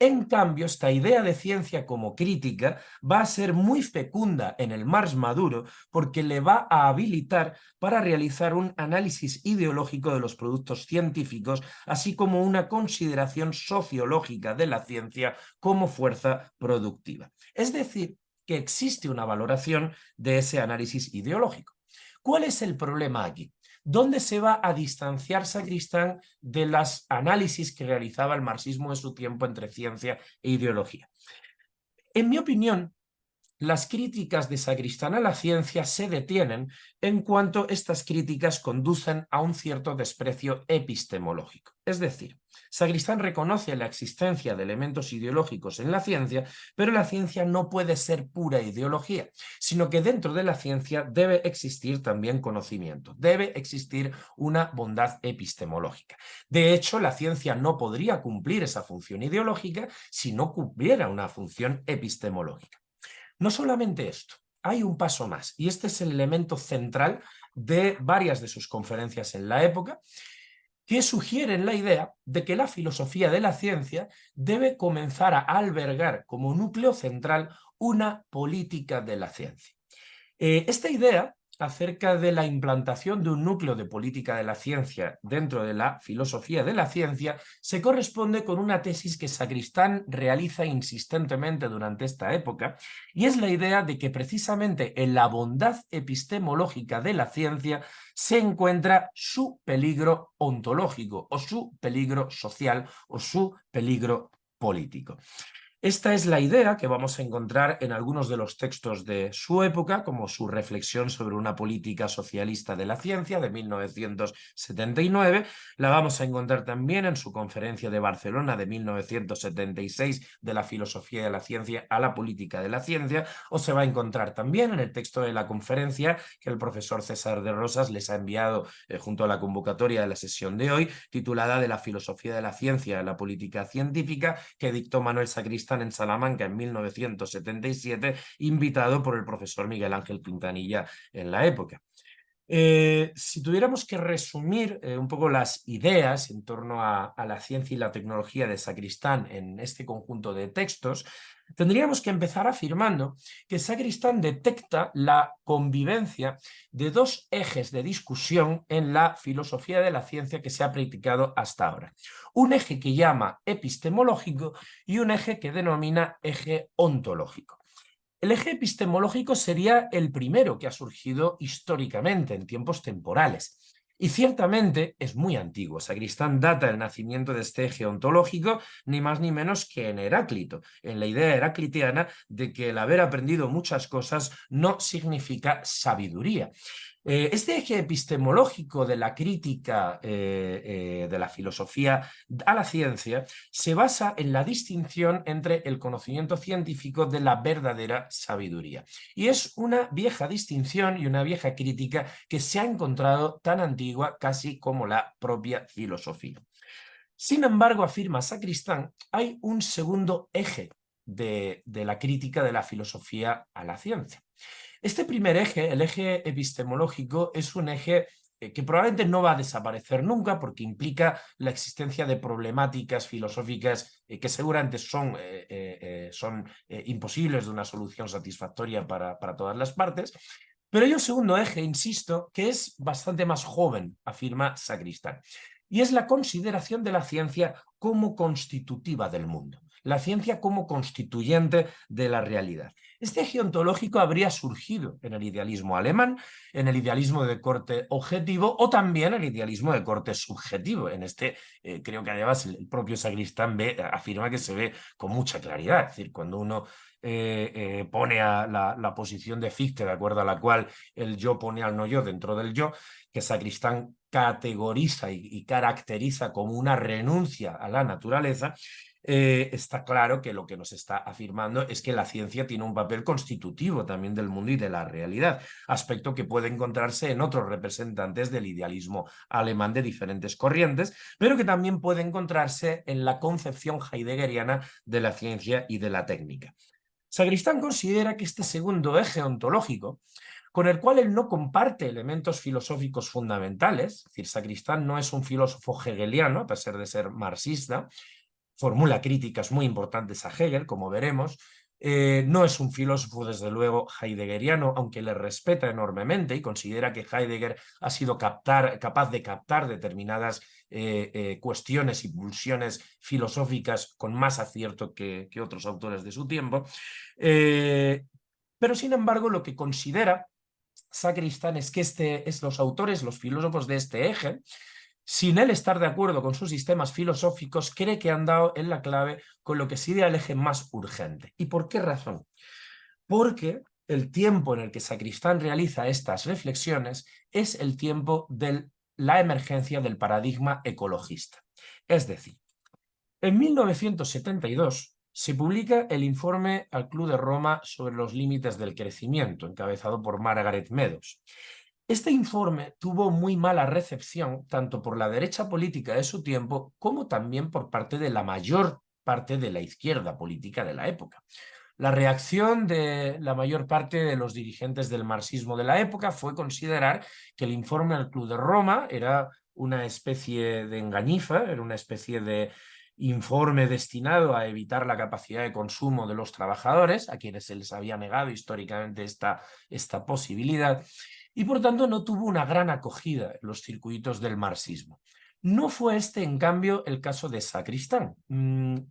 en cambio, esta idea de ciencia como crítica va a ser muy fecunda en el Marx maduro, porque le va a habilitar para realizar un análisis ideológico de los productos científicos, así como una consideración sociológica de la ciencia como fuerza productiva. Es decir, que existe una valoración de ese análisis ideológico. ¿Cuál es el problema aquí? ¿Dónde se va a distanciar Sacristán de los análisis que realizaba el marxismo en su tiempo entre ciencia e ideología? En mi opinión, las críticas de Sacristán a la ciencia se detienen en cuanto estas críticas conducen a un cierto desprecio epistemológico. Es decir, Sacristán reconoce la existencia de elementos ideológicos en la ciencia, pero la ciencia no puede ser pura ideología, sino que dentro de la ciencia debe existir también conocimiento, debe existir una bondad epistemológica. De hecho, la ciencia no podría cumplir esa función ideológica si no cumpliera una función epistemológica. No solamente esto, hay un paso más, y este es el elemento central de varias de sus conferencias en la época, que sugieren la idea de que la filosofía de la ciencia debe comenzar a albergar como núcleo central una política de la ciencia. Esta idea acerca de la implantación de un núcleo de política de la ciencia dentro de la filosofía de la ciencia se corresponde con una tesis que Sacristán realiza insistentemente durante esta época, y es la idea de que precisamente en la bondad epistemológica de la ciencia se encuentra su peligro ontológico, o su peligro social, o su peligro político. Esta es la idea que vamos a encontrar en algunos de los textos de su época, como su reflexión sobre una política socialista de la ciencia de 1979. La vamos a encontrar también en su conferencia de Barcelona de 1976 de la filosofía de la ciencia a la política de la ciencia, o se va a encontrar también en el texto de la conferencia que el profesor César de Rosas les ha enviado junto a la convocatoria de la sesión de hoy, titulada De la filosofía de la ciencia a la política científica, que dictó Manuel Sacristán en Salamanca en 1977, invitado por el profesor Miguel Ángel Quintanilla en la época. Si tuviéramos que resumir un poco las ideas en torno a la ciencia y la tecnología de Sacristán en este conjunto de textos, tendríamos que empezar afirmando que Sacristán detecta la convivencia de dos ejes de discusión en la filosofía de la ciencia que se ha practicado hasta ahora. Un eje que llama epistemológico y un eje que denomina eje ontológico. El eje epistemológico sería el primero que ha surgido históricamente en tiempos temporales. Y ciertamente es muy antiguo. Sacristán data el nacimiento de este eje ontológico ni más ni menos que en Heráclito, en la idea heraclitiana de que el haber aprendido muchas cosas no significa sabiduría. Este eje epistemológico de la crítica de la filosofía a la ciencia se basa en la distinción entre el conocimiento científico de la verdadera sabiduría. Y es una vieja distinción y una vieja crítica que se ha encontrado tan antigua casi como la propia filosofía. Sin embargo, afirma Sacristán, hay un segundo eje de la crítica de la filosofía a la ciencia. Este primer eje, el eje epistemológico, es un eje que probablemente no va a desaparecer nunca porque implica la existencia de problemáticas filosóficas que seguramente son imposibles de una solución satisfactoria para todas las partes. Pero hay un segundo eje, insisto, que es bastante más joven, afirma Sacristán, y es la consideración de la ciencia como constitutiva del mundo, la ciencia como constituyente de la realidad. Este eje ontológico habría surgido en el idealismo alemán, en el idealismo de corte objetivo o también en el idealismo de corte subjetivo. En este creo que además el propio Sacristán afirma que se ve con mucha claridad. Es decir, cuando uno pone a la posición de Fichte, de acuerdo a la cual el yo pone al no yo dentro del yo, que Sacristán categoriza y caracteriza como una renuncia a la naturaleza, está claro que lo que nos está afirmando es que la ciencia tiene un papel constitutivo también del mundo y de la realidad, aspecto que puede encontrarse en otros representantes del idealismo alemán de diferentes corrientes, pero que también puede encontrarse en la concepción heideggeriana de la ciencia y de la técnica. Sacristán considera que este segundo eje ontológico, con el cual él no comparte elementos filosóficos fundamentales, es decir, Sacristán no es un filósofo hegeliano, a pesar de ser marxista, formula críticas muy importantes a Hegel, como veremos, no es un filósofo, desde luego, heideggeriano, aunque le respeta enormemente y considera que Heidegger ha sido capaz de captar determinadas cuestiones y pulsiones filosóficas con más acierto que otros autores de su tiempo. Pero, sin embargo, lo que considera Sacristán es que los autores, los filósofos de este eje, sin él estar de acuerdo con sus sistemas filosóficos, cree que han dado en la clave con lo que sería el eje más urgente. ¿Y por qué razón? Porque el tiempo en el que Sacristán realiza estas reflexiones es el tiempo de la emergencia del paradigma ecologista. Es decir, en 1972 se publica el informe al Club de Roma sobre los límites del crecimiento, encabezado por Margaret Meadows. Este informe tuvo muy mala recepción tanto por la derecha política de su tiempo como también por parte de la mayor parte de la izquierda política de la época. La reacción de la mayor parte de los dirigentes del marxismo de la época fue considerar que el informe al Club de Roma era una especie de engañifa, era una especie de informe destinado a evitar la capacidad de consumo de los trabajadores, a quienes se les había negado históricamente esta posibilidad, y por tanto no tuvo una gran acogida en los circuitos del marxismo. No fue este, en cambio, el caso de Sacristán.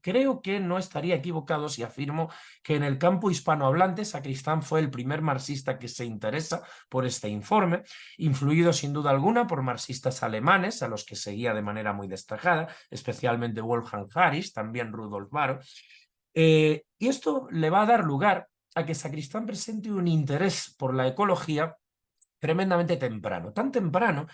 Creo que no estaría equivocado si afirmo que en el campo hispanohablante Sacristán fue el primer marxista que se interesa por este informe, influido sin duda alguna por marxistas alemanes, a los que seguía de manera muy destacada, especialmente Wolfgang Harris, también Rudolf Barth, Y esto le va a dar lugar a que Sacristán presente un interés por la ecología tremendamente temprano, tan temprano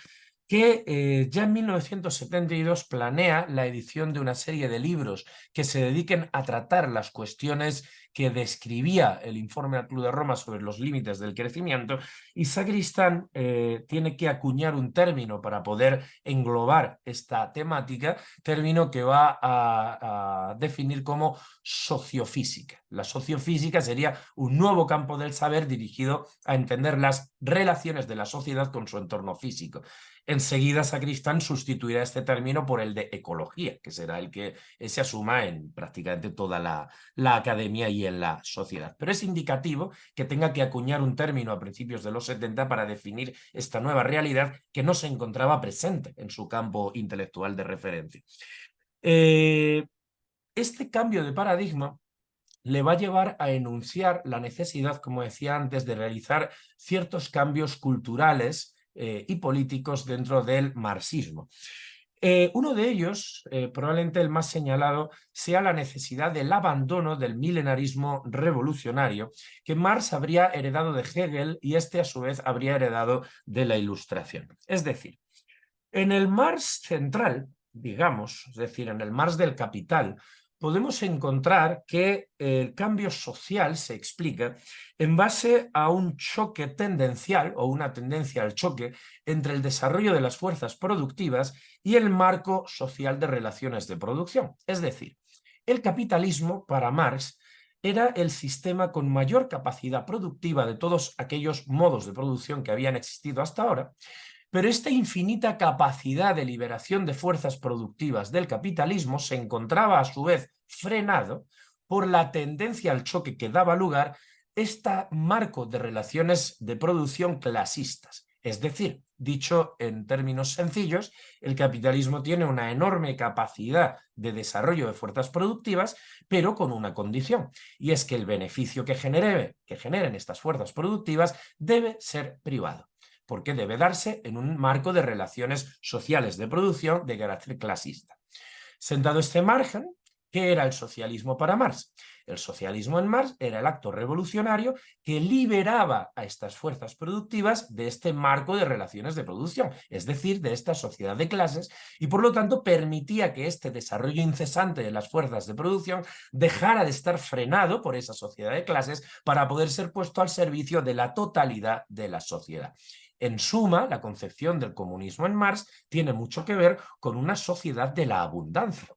que ya en 1972 planea la edición de una serie de libros que se dediquen a tratar las cuestiones que describía el informe al Club de Roma sobre los límites del crecimiento, y Sacristán tiene que acuñar un término para poder englobar esta temática, término que va a definir como sociofísica. La sociofísica sería un nuevo campo del saber dirigido a entender las relaciones de la sociedad con su entorno físico. Enseguida Sacristán sustituirá este término por el de ecología, que será el que se asuma en prácticamente toda la academia y en la sociedad. Pero es indicativo que tenga que acuñar un término a principios de los 70 para definir esta nueva realidad que no se encontraba presente en su campo intelectual de referencia. Este cambio de paradigma le va a llevar a enunciar la necesidad, como decía antes, de realizar ciertos cambios culturales y políticos dentro del marxismo. Uno de ellos, probablemente el más señalado, sea la necesidad del abandono del milenarismo revolucionario que Marx habría heredado de Hegel y este a su vez habría heredado de la Ilustración. Es decir, en el Marx central, digamos, es decir, en el Marx del Capital, podemos encontrar que el cambio social se explica en base a un choque tendencial o una tendencia al choque entre el desarrollo de las fuerzas productivas y el marco social de relaciones de producción. Es decir, el capitalismo para Marx era el sistema con mayor capacidad productiva de todos aquellos modos de producción que habían existido hasta ahora, pero esta infinita capacidad de liberación de fuerzas productivas del capitalismo se encontraba a su vez frenado por la tendencia al choque que daba lugar este marco de relaciones de producción clasistas. Es decir, dicho en términos sencillos, el capitalismo tiene una enorme capacidad de desarrollo de fuerzas productivas, pero con una condición, y es que el beneficio que generen estas fuerzas productivas debe ser privado, porque debe darse en un marco de relaciones sociales de producción de carácter clasista. Sentado este margen, ¿qué era el socialismo para Marx? El socialismo en Marx era el acto revolucionario que liberaba a estas fuerzas productivas de este marco de relaciones de producción, es decir, de esta sociedad de clases, y por lo tanto permitía que este desarrollo incesante de las fuerzas de producción dejara de estar frenado por esa sociedad de clases para poder ser puesto al servicio de la totalidad de la sociedad. En suma, la concepción del comunismo en Marx tiene mucho que ver con una sociedad de la abundancia.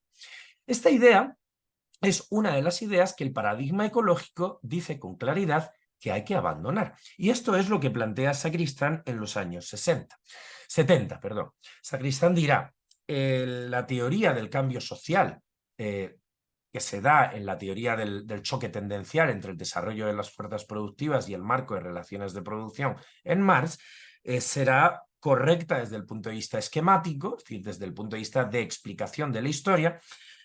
Esta idea es una de las ideas que el paradigma ecológico dice con claridad que hay que abandonar. Y esto es lo que plantea Sacristán en los años 70. Sacristán dirá, la teoría del cambio social que se da en la teoría del choque tendencial entre el desarrollo de las fuerzas productivas y el marco de relaciones de producción en Marx, será correcta desde el punto de vista esquemático, es decir, desde el punto de vista de explicación de la historia,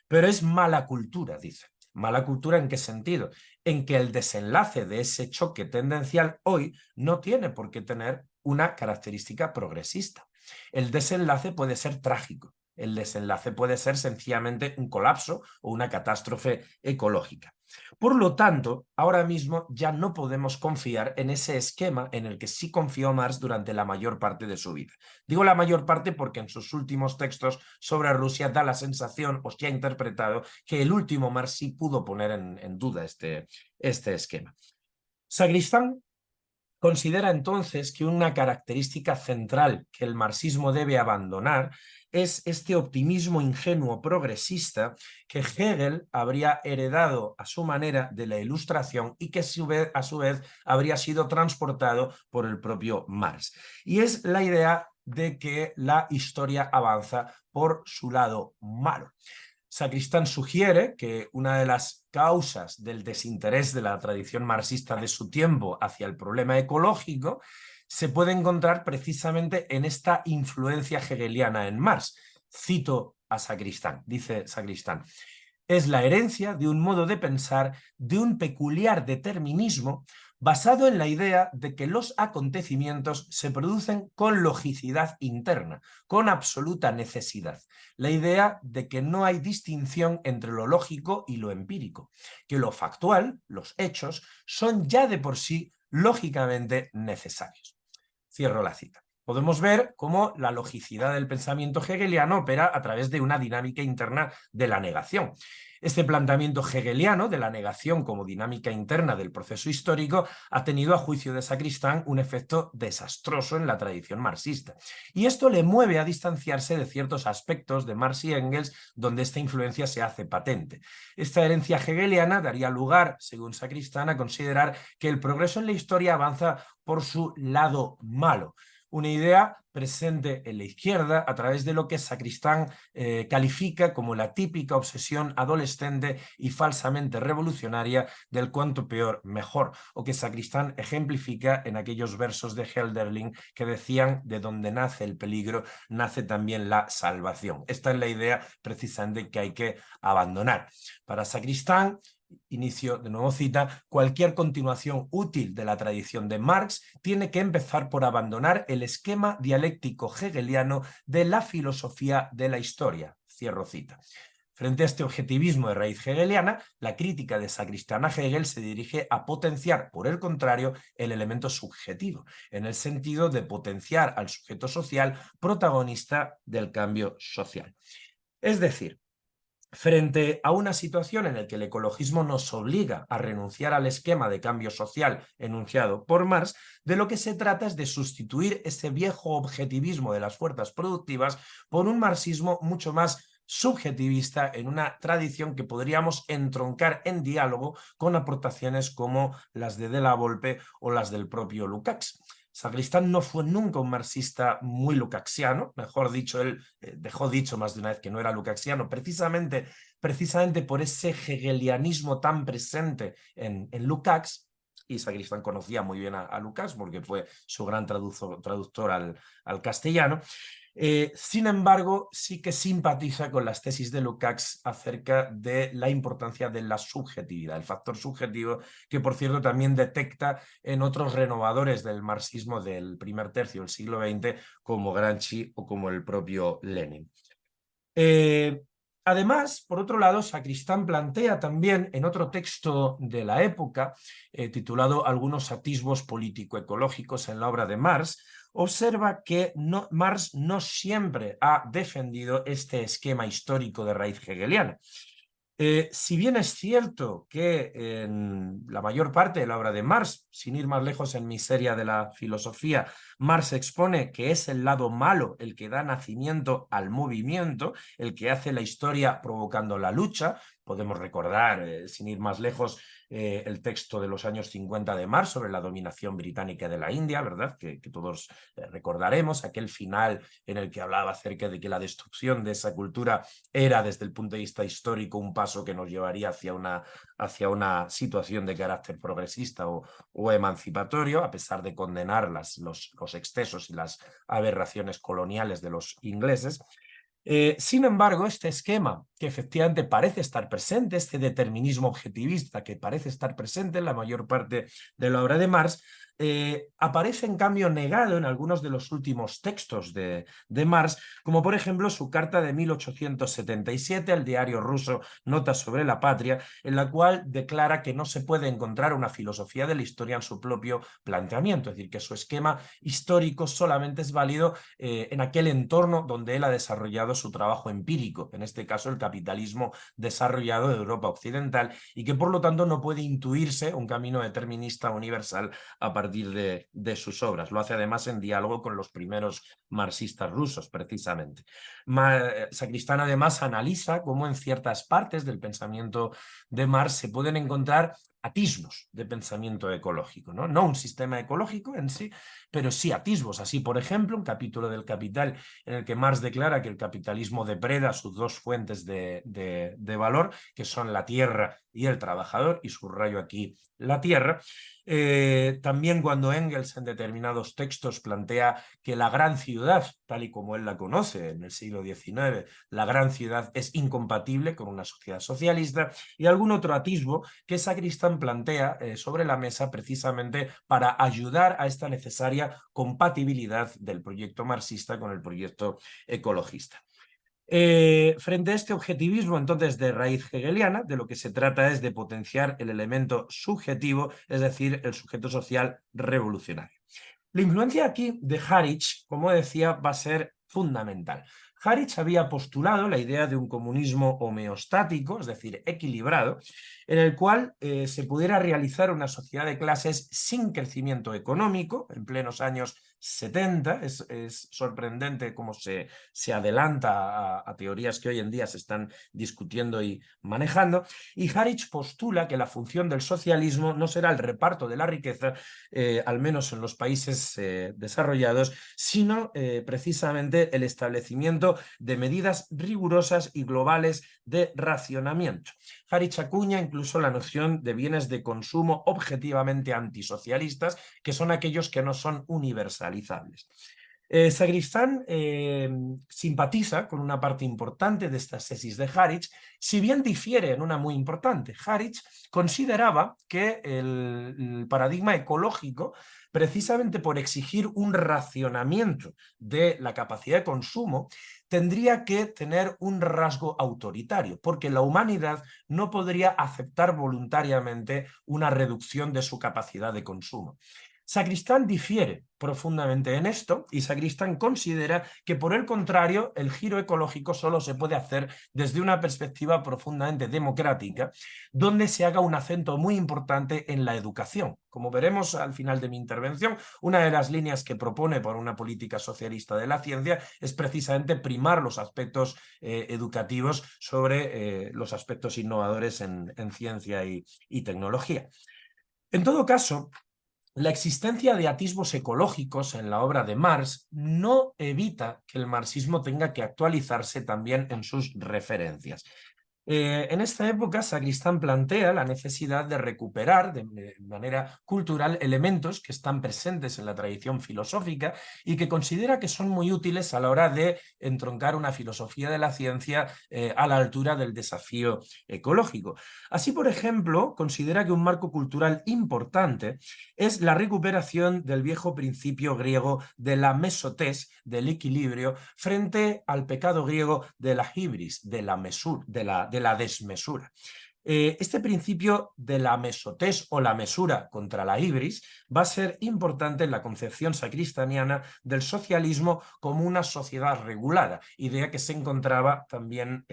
pero es mala cultura, dice. ¿Mala cultura en qué sentido? En que el desenlace de ese choque tendencial hoy no tiene por qué tener una característica progresista. El desenlace puede ser trágico. El desenlace puede ser sencillamente un colapso o una catástrofe ecológica. Por lo tanto, ahora mismo ya no podemos confiar en ese esquema en el que sí confió Marx durante la mayor parte de su vida. Digo la mayor parte porque en sus últimos textos sobre Rusia da la sensación, o se ha interpretado, que el último Marx sí pudo poner en duda este esquema. Sacristán considera entonces que una característica central que el marxismo debe abandonar es este optimismo ingenuo progresista que Hegel habría heredado a su manera de la Ilustración y que a su vez habría sido transportado por el propio Marx. Y es la idea de que la historia avanza por su lado malo. Sacristán sugiere que una de las causas del desinterés de la tradición marxista de su tiempo hacia el problema ecológico se puede encontrar precisamente en esta influencia hegeliana en Marx. Cito a Sacristán, dice Sacristán: es la herencia de un modo de pensar, de un peculiar determinismo, basado en la idea de que los acontecimientos se producen con logicidad interna, con absoluta necesidad. La idea de que no hay distinción entre lo lógico y lo empírico, que lo factual, los hechos, son ya de por sí lógicamente necesarios. Cierro la cita. Podemos ver cómo la logicidad del pensamiento hegeliano opera a través de una dinámica interna de la negación. Este planteamiento hegeliano de la negación como dinámica interna del proceso histórico ha tenido, a juicio de Sacristán, un efecto desastroso en la tradición marxista. Y esto le mueve a distanciarse de ciertos aspectos de Marx y Engels donde esta influencia se hace patente. Esta herencia hegeliana daría lugar, según Sacristán, a considerar que el progreso en la historia avanza por su lado malo. Una idea presente en la izquierda a través de lo que Sacristán califica como la típica obsesión adolescente y falsamente revolucionaria del cuanto peor mejor, o que Sacristán ejemplifica en aquellos versos de Hölderlin que decían: de donde nace el peligro, nace también la salvación. Esta es la idea precisamente que hay que abandonar. Para Sacristán, inicio de nuevo cita, cualquier continuación útil de la tradición de Marx tiene que empezar por abandonar el esquema dialéctico hegeliano de la filosofía de la historia. Cierro cita. Frente a este objetivismo de raíz hegeliana, la crítica de Sacristán a Hegel se dirige a potenciar, por el contrario, el elemento subjetivo, en el sentido de potenciar al sujeto social protagonista del cambio social. Es decir, frente a una situación en la que el ecologismo nos obliga a renunciar al esquema de cambio social enunciado por Marx, de lo que se trata es de sustituir ese viejo objetivismo de las fuerzas productivas por un marxismo mucho más subjetivista, en una tradición que podríamos entroncar en diálogo con aportaciones como las de la Volpe o las del propio Lukács. Sacristán no fue nunca un marxista muy lukácsiano, mejor dicho, él dejó dicho más de una vez que no era lukácsiano, precisamente por ese hegelianismo tan presente en Lukács, y Sacristán conocía muy bien a Lukács porque fue su gran traductor al castellano. Sin embargo, sí que simpatiza con las tesis de Lukács acerca de la importancia de la subjetividad, el factor subjetivo, que por cierto también detecta en otros renovadores del marxismo del primer tercio del siglo XX, como Gramsci o como el propio Lenin. Además, por otro lado, Sacristán plantea también en otro texto de la época, titulado Algunos atisbos político-ecológicos en la obra de Marx, observa que Marx no siempre ha defendido este esquema histórico de raíz hegeliana. Si bien es cierto que en la mayor parte de la obra de Marx, sin ir más lejos en Miseria de la filosofía, Marx expone que es el lado malo el que da nacimiento al movimiento, el que hace la historia provocando la lucha. Podemos recordar, sin ir más lejos, el texto de los años 50 de Marx sobre la dominación británica de la India, ¿verdad? Que todos recordaremos, aquel final en el que hablaba acerca de que la destrucción de esa cultura era, desde el punto de vista histórico, un paso que nos llevaría hacia una situación de carácter progresista o emancipatorio, a pesar de condenar los excesos y las aberraciones coloniales de los ingleses. Sin embargo, este esquema que efectivamente parece estar presente, este determinismo objetivista que parece estar presente en la mayor parte de la obra de Marx, aparece en cambio negado en algunos de los últimos textos de Marx, como por ejemplo su carta de 1877 al diario ruso Notas sobre la Patria, en la cual declara que no se puede encontrar una filosofía de la historia en su propio planteamiento, es decir, que su esquema histórico solamente es válido en aquel entorno donde él ha desarrollado su trabajo empírico, en este caso el capitalismo desarrollado de Europa Occidental, y que por lo tanto no puede intuirse un camino determinista universal a partir de sus obras. Lo hace además en diálogo con los primeros marxistas rusos, precisamente. Sacristán además analiza cómo en ciertas partes del pensamiento de Marx se pueden encontrar atisbos de pensamiento ecológico, ¿no? No un sistema ecológico en sí, pero sí atisbos. Así, por ejemplo, un capítulo del Capital en el que Marx declara que el capitalismo depreda sus dos fuentes de valor, que son la tierra y el trabajador, y subrayo aquí la tierra. También cuando Engels en determinados textos plantea que la gran ciudad, tal y como él la conoce en el siglo XIX, la gran ciudad es incompatible con una sociedad socialista, y algún otro atisbo que Sacristán plantea sobre la mesa precisamente para ayudar a esta necesaria compatibilidad del proyecto marxista con el proyecto ecologista. Frente a este objetivismo, entonces, de raíz hegeliana, de lo que se trata es de potenciar el elemento subjetivo, es decir, el sujeto social revolucionario. La influencia aquí de Harich, como decía, va a ser fundamental. Harich había postulado la idea de un comunismo homeostático, es decir, equilibrado, en el cual se pudiera realizar una sociedad de clases sin crecimiento económico en plenos años 70. Es sorprendente cómo se adelanta a teorías que hoy en día se están discutiendo y manejando. Y Harich postula que la función del socialismo no será el reparto de la riqueza, al menos en los países desarrollados, sino precisamente el establecimiento de medidas rigurosas y globales de racionamiento. Harich acuña incluso la noción de bienes de consumo objetivamente antisocialistas, que son aquellos que no son universalizables. Sacristán simpatiza con una parte importante de estas tesis de Harich, si bien difiere en una muy importante. Harich consideraba que el paradigma ecológico, precisamente por exigir un racionamiento de la capacidad de consumo, tendría que tener un rasgo autoritario, porque la humanidad no podría aceptar voluntariamente una reducción de su capacidad de consumo. Sacristán difiere profundamente en esto, y Sacristán considera que, por el contrario, el giro ecológico solo se puede hacer desde una perspectiva profundamente democrática, donde se haga un acento muy importante en la educación. Como veremos al final de mi intervención, una de las líneas que propone por una política socialista de la ciencia es precisamente primar los aspectos educativos sobre los aspectos innovadores en ciencia y tecnología. En todo caso, la existencia de atisbos ecológicos en la obra de Marx no evita que el marxismo tenga que actualizarse también en sus referencias. En esta época, Sacristán plantea la necesidad de recuperar de manera cultural elementos que están presentes en la tradición filosófica y que considera que son muy útiles a la hora de entroncar una filosofía de la ciencia a la altura del desafío ecológico. Así, por ejemplo, considera que un marco cultural importante es la recuperación del viejo principio griego de la mesotés, del equilibrio, frente al pecado griego de la hibris, de la desmesura. Este principio de la mesotés o la mesura contra la hibris va a ser importante en la concepción sacristaniana del socialismo como una sociedad regulada, idea que se encontraba también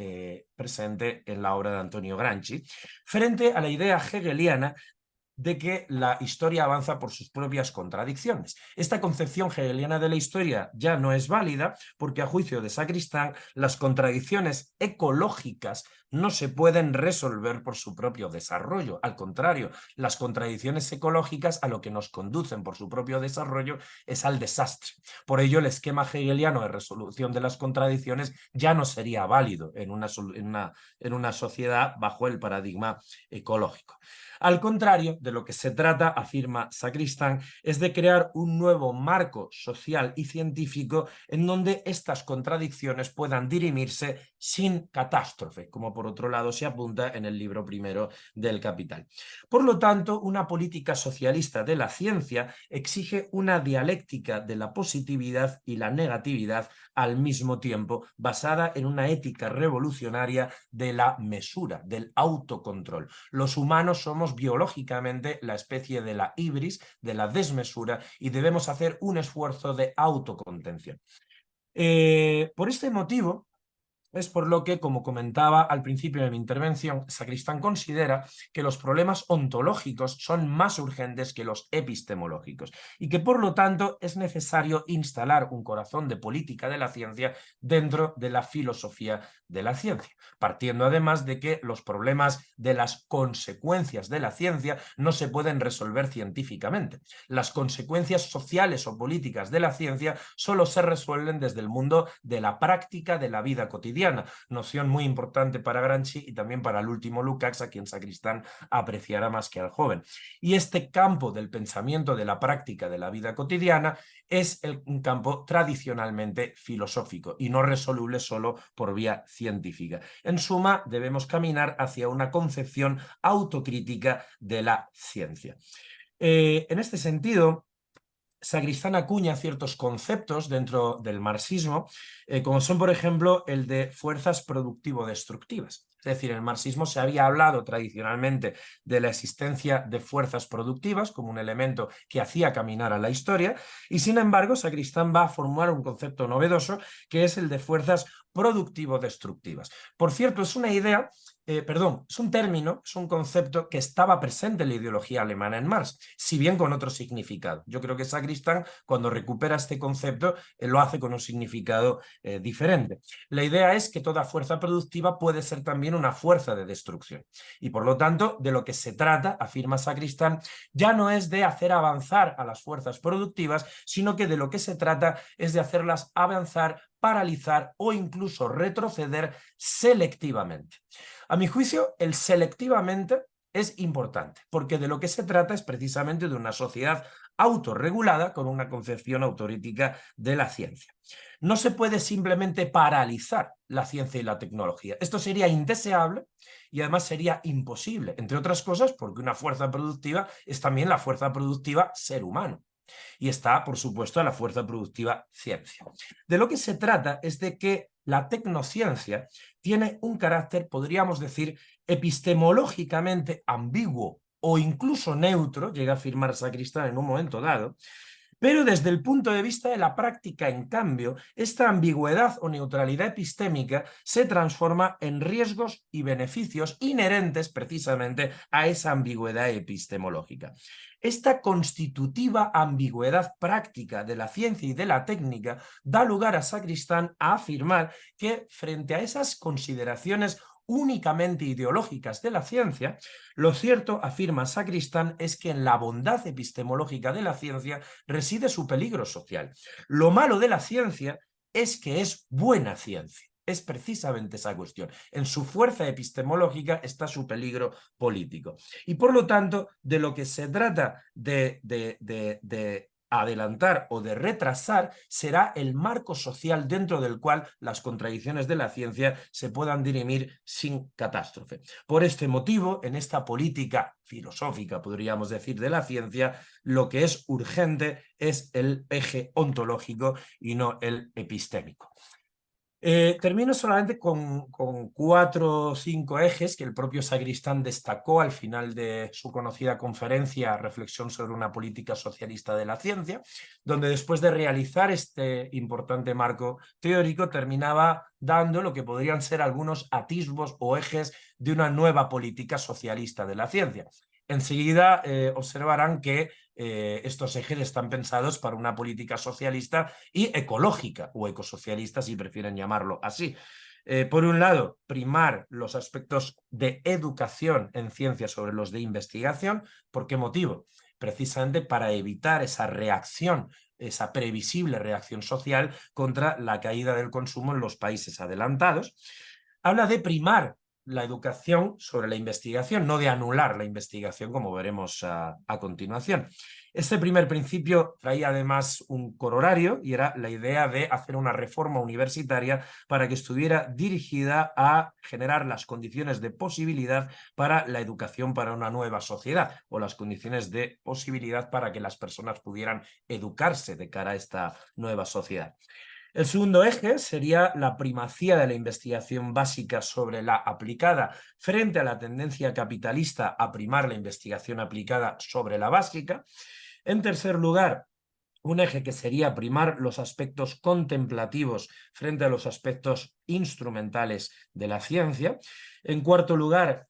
presente en la obra de Antonio Gramsci, frente a la idea hegeliana de que la historia avanza por sus propias contradicciones. Esta concepción hegeliana de la historia ya no es válida porque, a juicio de Sacristán, las contradicciones ecológicas no se pueden resolver por su propio desarrollo. Al contrario, las contradicciones ecológicas a lo que nos conducen por su propio desarrollo es al desastre. Por ello, el esquema hegeliano de resolución de las contradicciones ya no sería válido en una sociedad bajo el paradigma ecológico. Al contrario, de lo que se trata, afirma Sacristán, es de crear un nuevo marco social y científico en donde estas contradicciones puedan dirimirse sin catástrofe, como por otro lado se apunta en el libro primero del Capital. Por lo tanto, una política socialista de la ciencia exige una dialéctica de la positividad y la negatividad al mismo tiempo, basada en una ética revolucionaria de la mesura, del autocontrol. Los humanos somos biológicamente la especie de la hibris, de la desmesura, y debemos hacer un esfuerzo de autocontención. Por este motivo, es por lo que, como comentaba al principio de mi intervención, Sacristán considera que los problemas ontológicos son más urgentes que los epistemológicos y que, por lo tanto, es necesario instalar un corazón de política de la ciencia dentro de la filosofía de la ciencia, partiendo además de que los problemas de las consecuencias de la ciencia no se pueden resolver científicamente. Las consecuencias sociales o políticas de la ciencia solo se resuelven desde el mundo de la práctica de la vida cotidiana, cotidiana, noción muy importante para Gramsci y también para el último Lukács, a quien Sacristán apreciará más que al joven. Y este campo del pensamiento, de la práctica de la vida cotidiana, es un campo tradicionalmente filosófico y no resoluble solo por vía científica. En suma, debemos caminar hacia una concepción autocrítica de la ciencia. En este sentido, Sacristán acuña ciertos conceptos dentro del marxismo, como son, por ejemplo, el de fuerzas productivo-destructivas. Es decir, en el marxismo se había hablado tradicionalmente de la existencia de fuerzas productivas como un elemento que hacía caminar a la historia, y sin embargo, Sacristán va a formular un concepto novedoso que es el de fuerzas productivo-destructivas. Por cierto, es una idea es un término, es un concepto que estaba presente en la ideología alemana en Marx, si bien con otro significado. Yo creo que Sacristán, cuando recupera este concepto, lo hace con un significado diferente. La idea es que toda fuerza productiva puede ser también una fuerza de destrucción. Y por lo tanto, de lo que se trata, afirma Sacristán, ya no es de hacer avanzar a las fuerzas productivas, sino que de lo que se trata es de hacerlas avanzar, paralizar o incluso retroceder selectivamente. A mi juicio, el selectivamente es importante, porque de lo que se trata es precisamente de una sociedad autorregulada con una concepción autocrítica de la ciencia. No se puede simplemente paralizar la ciencia y la tecnología. Esto sería indeseable y además sería imposible, entre otras cosas, porque una fuerza productiva es también la fuerza productiva ser humano. Y está, por supuesto, la fuerza productiva ciencia. De lo que se trata es de que la tecnociencia tiene un carácter, podríamos decir, epistemológicamente ambiguo o incluso neutro, llega a afirmar Sacristán en un momento dado, pero desde el punto de vista de la práctica, en cambio, esta ambigüedad o neutralidad epistémica se transforma en riesgos y beneficios inherentes precisamente a esa ambigüedad epistemológica. Esta constitutiva ambigüedad práctica de la ciencia y de la técnica da lugar a Sacristán a afirmar que frente a esas consideraciones únicamente ideológicas de la ciencia, lo cierto, afirma Sacristán, es que en la bondad epistemológica de la ciencia reside su peligro social. Lo malo de la ciencia es que es buena ciencia. Es precisamente esa cuestión. En su fuerza epistemológica está su peligro político. Y por lo tanto, de lo que se trata de adelantar o de retrasar será el marco social dentro del cual las contradicciones de la ciencia se puedan dirimir sin catástrofe. Por este motivo, en esta política filosófica, podríamos decir, de la ciencia, lo que es urgente es el eje ontológico y no el epistémico. Termino solamente con 4 o 5 ejes que el propio Sacristán destacó al final de su conocida conferencia Reflexión sobre una política socialista de la ciencia, donde después de realizar este importante marco teórico terminaba dando lo que podrían ser algunos atisbos o ejes de una nueva política socialista de la ciencia. Enseguida observarán que estos ejes están pensados para una política socialista y ecológica, o ecosocialista si prefieren llamarlo así. Por un lado, primar los aspectos de educación en ciencia sobre los de investigación. ¿Por qué motivo? Precisamente para evitar esa reacción, esa previsible reacción social contra la caída del consumo en los países adelantados. Habla de primar la educación sobre la investigación, no de anular la investigación, como veremos a continuación. Este primer principio traía además un corolario y era la idea de hacer una reforma universitaria para que estuviera dirigida a generar las condiciones de posibilidad para la educación para una nueva sociedad, o las condiciones de posibilidad para que las personas pudieran educarse de cara a esta nueva sociedad. El segundo eje sería la primacía de la investigación básica sobre la aplicada frente a la tendencia capitalista a primar la investigación aplicada sobre la básica. En tercer lugar, un eje que sería primar los aspectos contemplativos frente a los aspectos instrumentales de la ciencia. En cuarto lugar,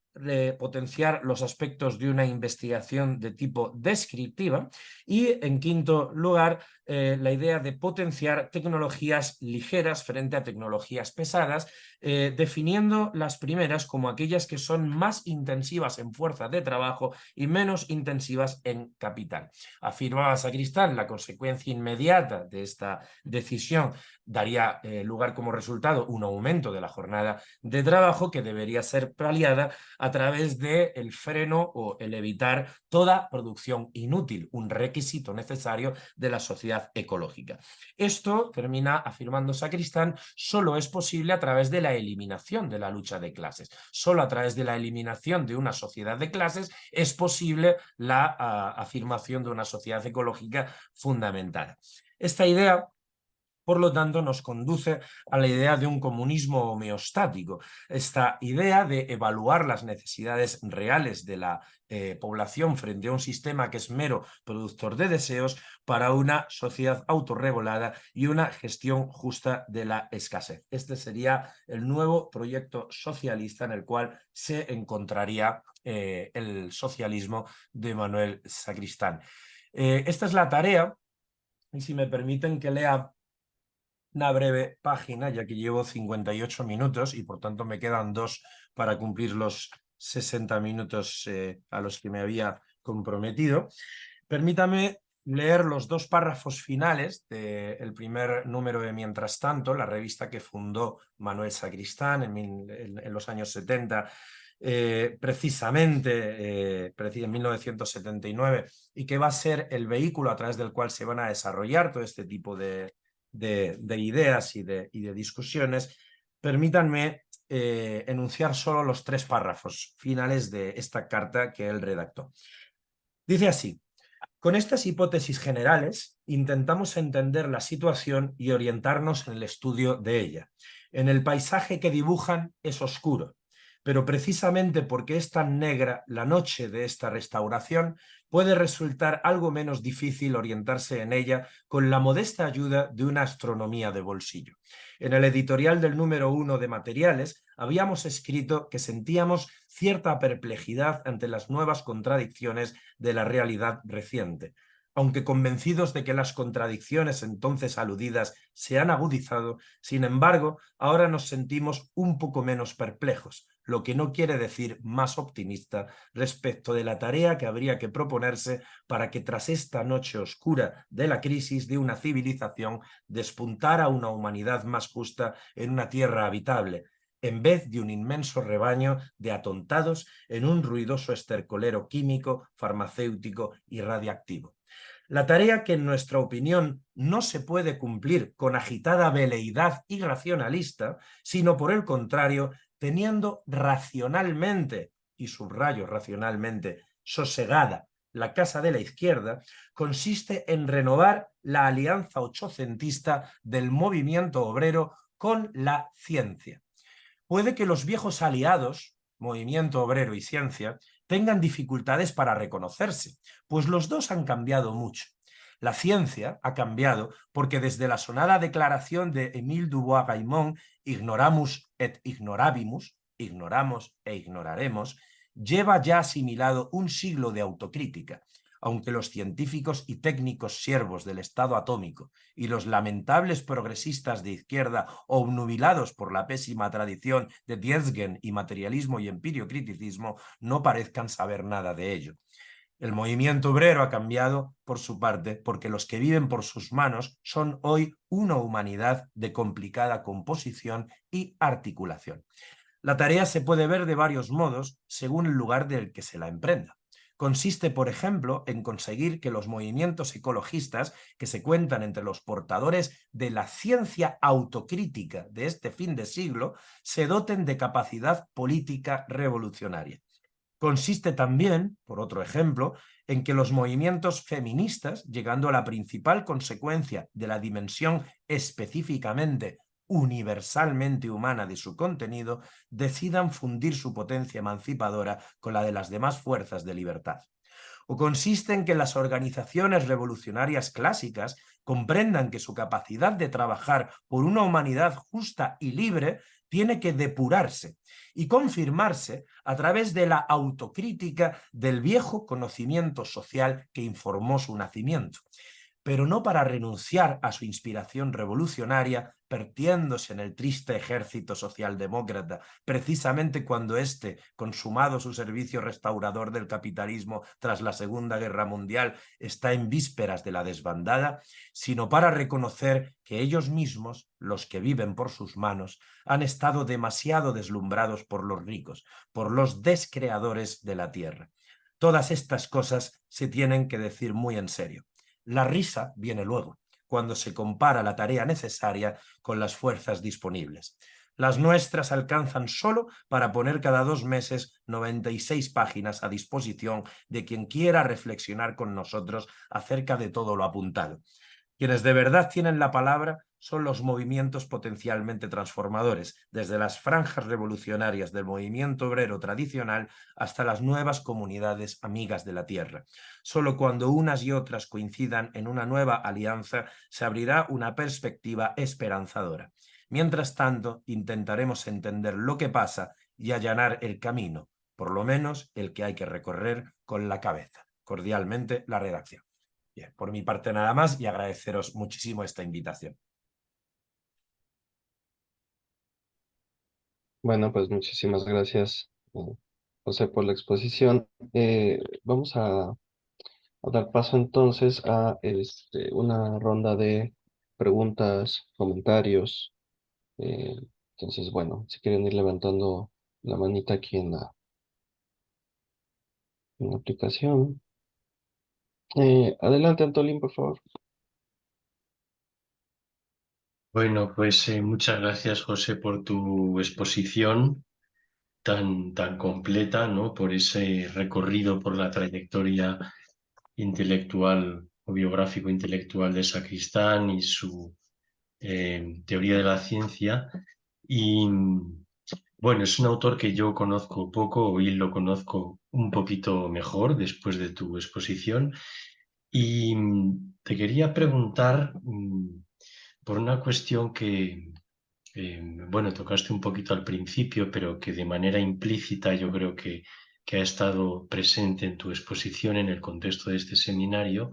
potenciar los aspectos de una investigación de tipo descriptiva y, en quinto lugar, la idea de potenciar tecnologías ligeras frente a tecnologías pesadas, definiendo las primeras como aquellas que son más intensivas en fuerza de trabajo y menos intensivas en capital. Afirmaba Sacristán, la consecuencia inmediata de esta decisión daría lugar como resultado un aumento de la jornada de trabajo que debería ser paliada a través del freno o el evitar toda producción inútil, un requisito necesario de la sociedad ecológica. Esto, termina afirmando Sacristán, solo es posible a través de la eliminación de la lucha de clases. Solo a través de la eliminación de una sociedad de clases es posible la afirmación de una sociedad ecológica fundamental. Esta idea, por lo tanto, nos conduce a la idea de un comunismo homeostático, esta idea de evaluar las necesidades reales de la población frente a un sistema que es mero productor de deseos para una sociedad autorregulada y una gestión justa de la escasez. Este sería el nuevo proyecto socialista en el cual se encontraría el socialismo de Manuel Sacristán. Esta es la tarea, y si me permiten que lea una breve página, ya que llevo 58 minutos y por tanto me quedan 2 para cumplir los 60 minutos a los que me había comprometido. Permítame leer los 2 párrafos finales del primer número de Mientras tanto, la revista que fundó Manuel Sacristán en los años 70, precisamente en 1979, y que va a ser el vehículo a través del cual se van a desarrollar todo este tipo de ideas y de discusiones. Permítanme enunciar solo los 3 párrafos finales de esta carta que él redactó. Dice así: con estas hipótesis generales intentamos entender la situación y orientarnos en el estudio de ella. En el paisaje que dibujan es oscuro, pero precisamente porque es tan negra la noche de esta restauración, puede resultar algo menos difícil orientarse en ella con la modesta ayuda de una astronomía de bolsillo. En el editorial del número 1 de Materiales habíamos escrito que sentíamos cierta perplejidad ante las nuevas contradicciones de la realidad reciente. Aunque convencidos de que las contradicciones entonces aludidas se han agudizado, sin embargo, ahora nos sentimos un poco menos perplejos, lo que no quiere decir más optimista respecto de la tarea que habría que proponerse para que tras esta noche oscura de la crisis de una civilización despuntara una humanidad más justa en una tierra habitable, en vez de un inmenso rebaño de atontados en un ruidoso estercolero químico, farmacéutico y radiactivo. La tarea que en nuestra opinión no se puede cumplir con agitada veleidad y racionalista, sino por el contrario, teniendo racionalmente, y subrayo racionalmente, sosegada la casa de la izquierda, consiste en renovar la alianza ochocentista del movimiento obrero con la ciencia. Puede que los viejos aliados, movimiento obrero y ciencia, tengan dificultades para reconocerse, pues los dos han cambiado mucho. La ciencia ha cambiado porque desde la sonada declaración de Émile Dubois-Reymond, ignoramus et ignorabimus, ignoramos e ignoraremos, lleva ya asimilado un siglo de autocrítica, aunque los científicos y técnicos siervos del Estado atómico y los lamentables progresistas de izquierda, obnubilados por la pésima tradición de Dietzgen y materialismo y empiriocriticismo, no parezcan saber nada de ello. El movimiento obrero ha cambiado por su parte porque los que viven por sus manos son hoy una humanidad de complicada composición y articulación. La tarea se puede ver de varios modos según el lugar del que se la emprenda. Consiste, por ejemplo, en conseguir que los movimientos ecologistas que se cuentan entre los portadores de la ciencia autocrítica de este fin de siglo se doten de capacidad política revolucionaria. Consiste también, por otro ejemplo, en que los movimientos feministas, llegando a la principal consecuencia de la dimensión específicamente universalmente humana de su contenido, decidan fundir su potencia emancipadora con la de las demás fuerzas de libertad. O consiste en que las organizaciones revolucionarias clásicas comprendan que su capacidad de trabajar por una humanidad justa y libre tiene que depurarse y confirmarse a través de la autocrítica del viejo conocimiento social que informó su nacimiento, pero no para renunciar a su inspiración revolucionaria, perdiéndose en el triste ejército socialdemócrata, precisamente cuando éste, consumado su servicio restaurador del capitalismo tras la Segunda Guerra Mundial, está en vísperas de la desbandada, sino para reconocer que ellos mismos, los que viven por sus manos, han estado demasiado deslumbrados por los ricos, por los descreadores de la tierra. Todas estas cosas se tienen que decir muy en serio. La risa viene luego, cuando se compara la tarea necesaria con las fuerzas disponibles. Las nuestras alcanzan solo para poner cada 2 meses 96 páginas a disposición de quien quiera reflexionar con nosotros acerca de todo lo apuntado. Quienes de verdad tienen la palabra son los movimientos potencialmente transformadores, desde las franjas revolucionarias del movimiento obrero tradicional hasta las nuevas comunidades amigas de la tierra. Solo cuando unas y otras coincidan en una nueva alianza se abrirá una perspectiva esperanzadora. Mientras tanto, intentaremos entender lo que pasa y allanar el camino, por lo menos el que hay que recorrer con la cabeza. Cordialmente, la redacción. Bien, por mi parte nada más y agradeceros muchísimo esta invitación. Bueno, pues muchísimas gracias, José, por la exposición. Vamos a dar paso entonces a una ronda de preguntas, comentarios. Eh, entonces, bueno, si quieren ir levantando la manita aquí en la aplicación. Adelante, Antolín, por favor. Bueno, pues muchas gracias, José, por tu exposición tan completa, ¿no? Por ese recorrido por la trayectoria intelectual o biográfico intelectual de Sacristán y su teoría de la ciencia. Y bueno, es un autor que yo conozco poco, hoy lo conozco un poquito mejor después de tu exposición. Y te quería preguntar por una cuestión que, bueno, tocaste un poquito al principio, pero que de manera implícita yo creo que ha estado presente en tu exposición en el contexto de este seminario,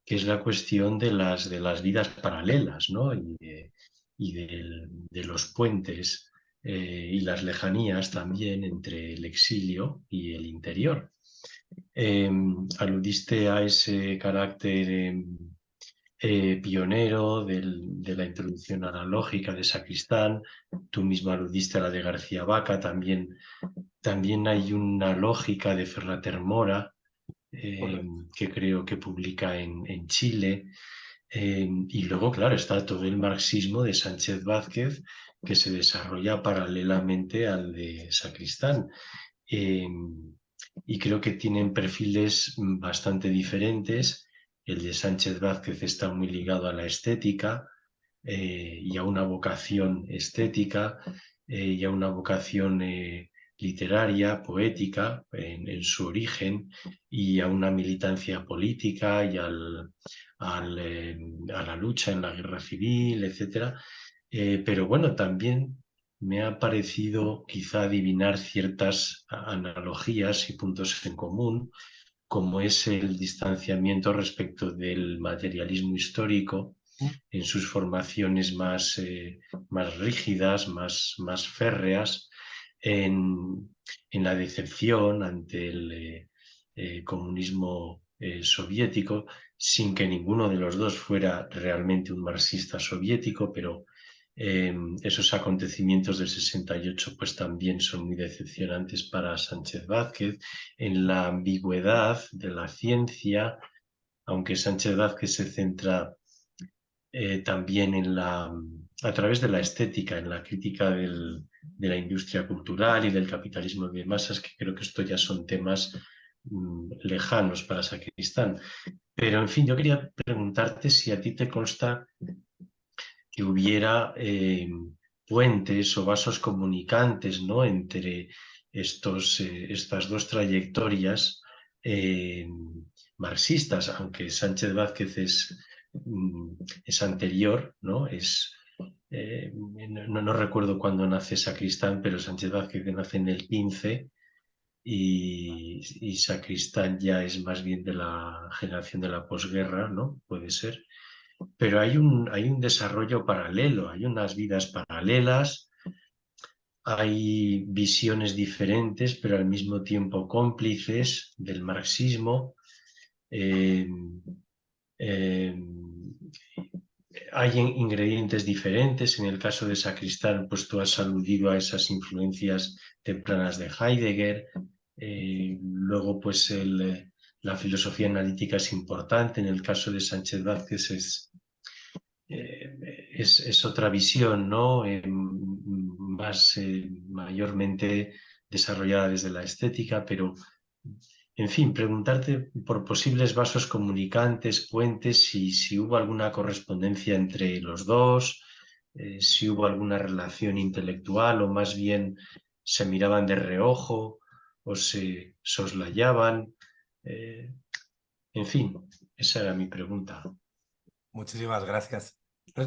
que es la cuestión de las vidas paralelas, ¿no? De los puentes y las lejanías también entre el exilio y el interior. Aludiste a ese carácter pionero de la introducción a la lógica de Sacristán, tú mismo aludiste a la de García Vaca, también hay una lógica de Ferrater Mora, que creo que publica en Chile, y luego, claro, está todo el marxismo de Sánchez Vázquez, que se desarrolla paralelamente al de Sacristán. Eh, y creo que tienen perfiles bastante diferentes. El de Sánchez Vázquez está muy ligado a la estética y a una vocación estética y a una vocación literaria, poética en su origen y a una militancia política y a la lucha en la guerra civil, etcétera. Pero bueno, también me ha parecido quizá adivinar ciertas analogías y puntos en común, como es el distanciamiento respecto del materialismo histórico en sus formaciones más rígidas, más férreas, en la decepción ante el comunismo soviético, sin que ninguno de los dos fuera realmente un marxista soviético, pero esos acontecimientos del 68 pues también son muy decepcionantes para Sánchez Vázquez, en la ambigüedad de la ciencia, aunque Sánchez Vázquez se centra también a través de la estética, en la crítica de la industria cultural y del capitalismo de masas, que creo que esto ya son temas lejanos para Sacristán. Pero, en fin, yo quería preguntarte si a ti te consta que hubiera puentes o vasos comunicantes, ¿no? Entre estas dos trayectorias marxistas, aunque Sánchez Vázquez es anterior, ¿no? no recuerdo cuándo nace Sacristán, pero Sánchez Vázquez nace en el 15 y Sacristán ya es más bien de la generación de la posguerra, ¿no? Puede ser. Pero hay un desarrollo paralelo, hay unas vidas paralelas, hay visiones diferentes, pero al mismo tiempo cómplices del marxismo. Eh, eh, Hay ingredientes diferentes. En el caso de Sacristán, pues tú has aludido a esas influencias tempranas de Heidegger. Luego, pues la filosofía analítica es importante. En el caso de Sánchez Vázquez es otra visión, ¿no? Más mayormente desarrollada desde la estética, pero en fin, preguntarte por posibles vasos comunicantes, puentes, si hubo alguna correspondencia entre los dos, si hubo alguna relación intelectual o más bien se miraban de reojo o se soslayaban. Eh, en fin, esa era mi pregunta. Muchísimas gracias.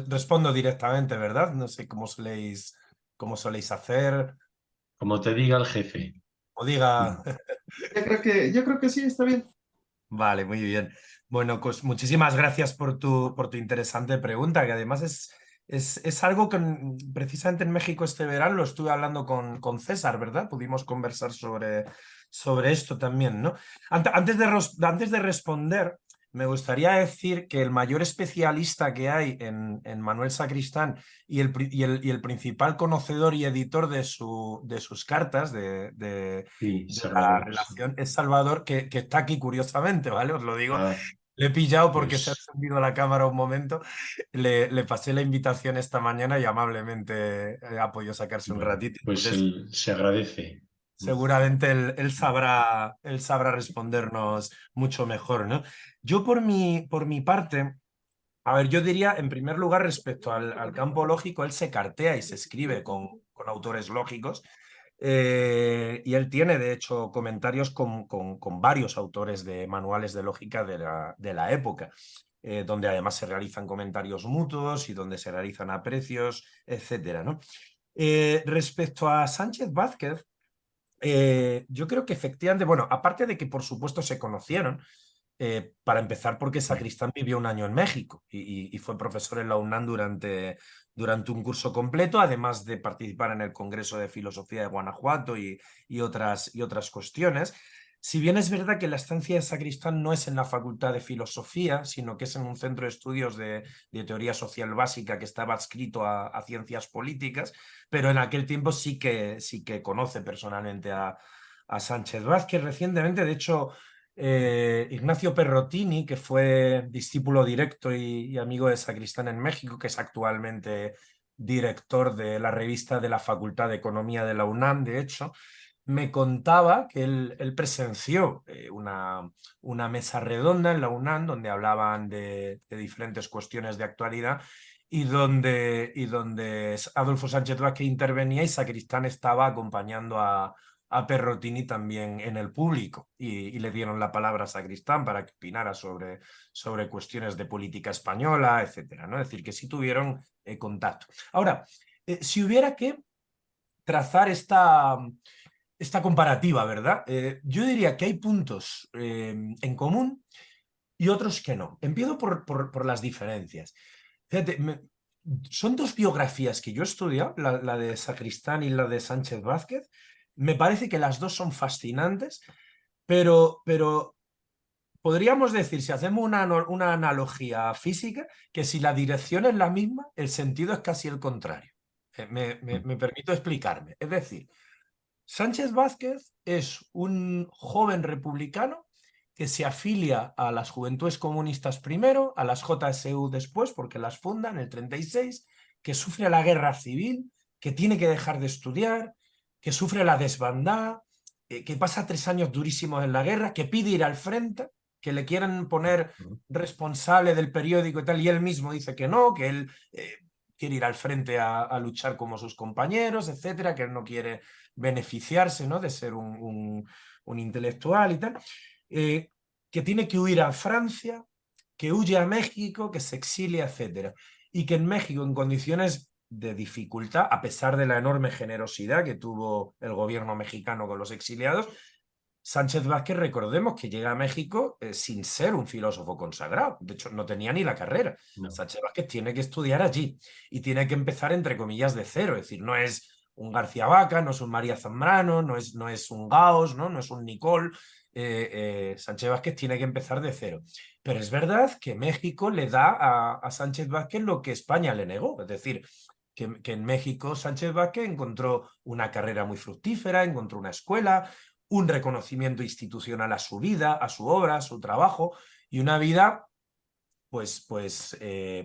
Respondo directamente, ¿verdad? No sé cómo soléis hacer. Como te diga el jefe. O diga... Yo creo que sí, está bien. Vale, muy bien. Bueno, pues muchísimas gracias por tu interesante pregunta, que además es algo que precisamente en México este verano lo estuve hablando con César, ¿verdad? Pudimos conversar sobre esto también, ¿no? Antes de responder, me gustaría decir que el mayor especialista que hay en Manuel Sacristán y el principal conocedor y editor de sus cartas, Sí, de la Salvador. relación es Salvador, que está aquí curiosamente, ¿vale? Os lo digo. Ah, Le he pillado porque se ha pues, encendido la cámara un momento. Le pasé la invitación esta mañana y amablemente ha podido sacarse un bueno, ratito. pues Entonces, se agradece. seguramente él sabrá respondernos mucho mejor, ¿no? Yo por mi parte, a ver, yo diría, en primer lugar, respecto al campo lógico, él se cartea y se escribe con autores lógicos. Y él tiene, de hecho, comentarios con varios autores de manuales de lógica de la época, donde además se realizan comentarios mutuos y donde se realizan aprecios, etcétera, ¿no? Respecto a Sánchez Vázquez, yo creo que efectivamente, bueno, aparte de que por supuesto se conocieron, para empezar porque Sacristán vivió un año en México y fue profesor en la UNAM durante un curso completo, además de participar en el Congreso de Filosofía de Guanajuato y otras cuestiones. Si bien es verdad que la estancia de Sacristán no es en la Facultad de Filosofía, sino que es en un centro de estudios de teoría social básica que estaba adscrito a ciencias políticas, pero en aquel tiempo sí que conoce personalmente a Sánchez Vázquez. Recientemente, de hecho, Ignacio Perrotini, que fue discípulo directo y amigo de Sacristán en México, que es actualmente director de la revista de la Facultad de Economía de la UNAM, de hecho, me contaba que él presenció una mesa redonda en la UNAM donde hablaban de diferentes cuestiones de actualidad y donde Adolfo Sánchez Vázquez intervenía y Sacristán estaba acompañando a Perrotini también en el público y le dieron la palabra a Sacristán para que opinara sobre cuestiones de política española, etcétera, ¿no? Es decir, que sí tuvieron contacto. Ahora, si hubiera que trazar esta comparativa, ¿verdad? Yo diría que hay puntos en común y otros que no. Empiezo por las diferencias. Fíjate, son dos biografías que yo he estudiado, la de Sacristán y la de Sánchez Vázquez. Me parece que las dos son fascinantes, pero podríamos decir, si hacemos una analogía física, que si la dirección es la misma, el sentido es casi el contrario. Me permito explicarme. Es decir, Sánchez Vázquez es un joven republicano que se afilia a las Juventudes Comunistas primero, a las JSU después, porque las funda en el 36, que sufre la guerra civil, que tiene que dejar de estudiar, que sufre la desbandada, que pasa 3 años durísimos en la guerra, que pide ir al frente, que le quieren poner responsable del periódico y tal, y él mismo dice que no, que él quiere ir al frente a luchar como sus compañeros, etcétera, que él no quiere beneficiarse, ¿no?, de ser un intelectual y tal, que tiene que huir a Francia, que huye a México, que se exilia, etcétera, y que en México, en condiciones de dificultad, a pesar de la enorme generosidad que tuvo el gobierno mexicano con los exiliados. Sánchez Vázquez, recordemos que llega a México sin ser un filósofo consagrado, de hecho no tenía ni la carrera. No. Sánchez Vázquez tiene que estudiar allí y tiene que empezar entre comillas de cero, es decir, no es un García Vaca, no es un María Zambrano, no es un Gauss, no es un Nicole. Sánchez Vázquez tiene que empezar de cero. Pero es verdad que México le da a Sánchez Vázquez lo que España le negó, es decir, que en México Sánchez Vázquez encontró una carrera muy fructífera, encontró una escuela, un reconocimiento institucional a su vida, a su obra, a su trabajo y una vida, pues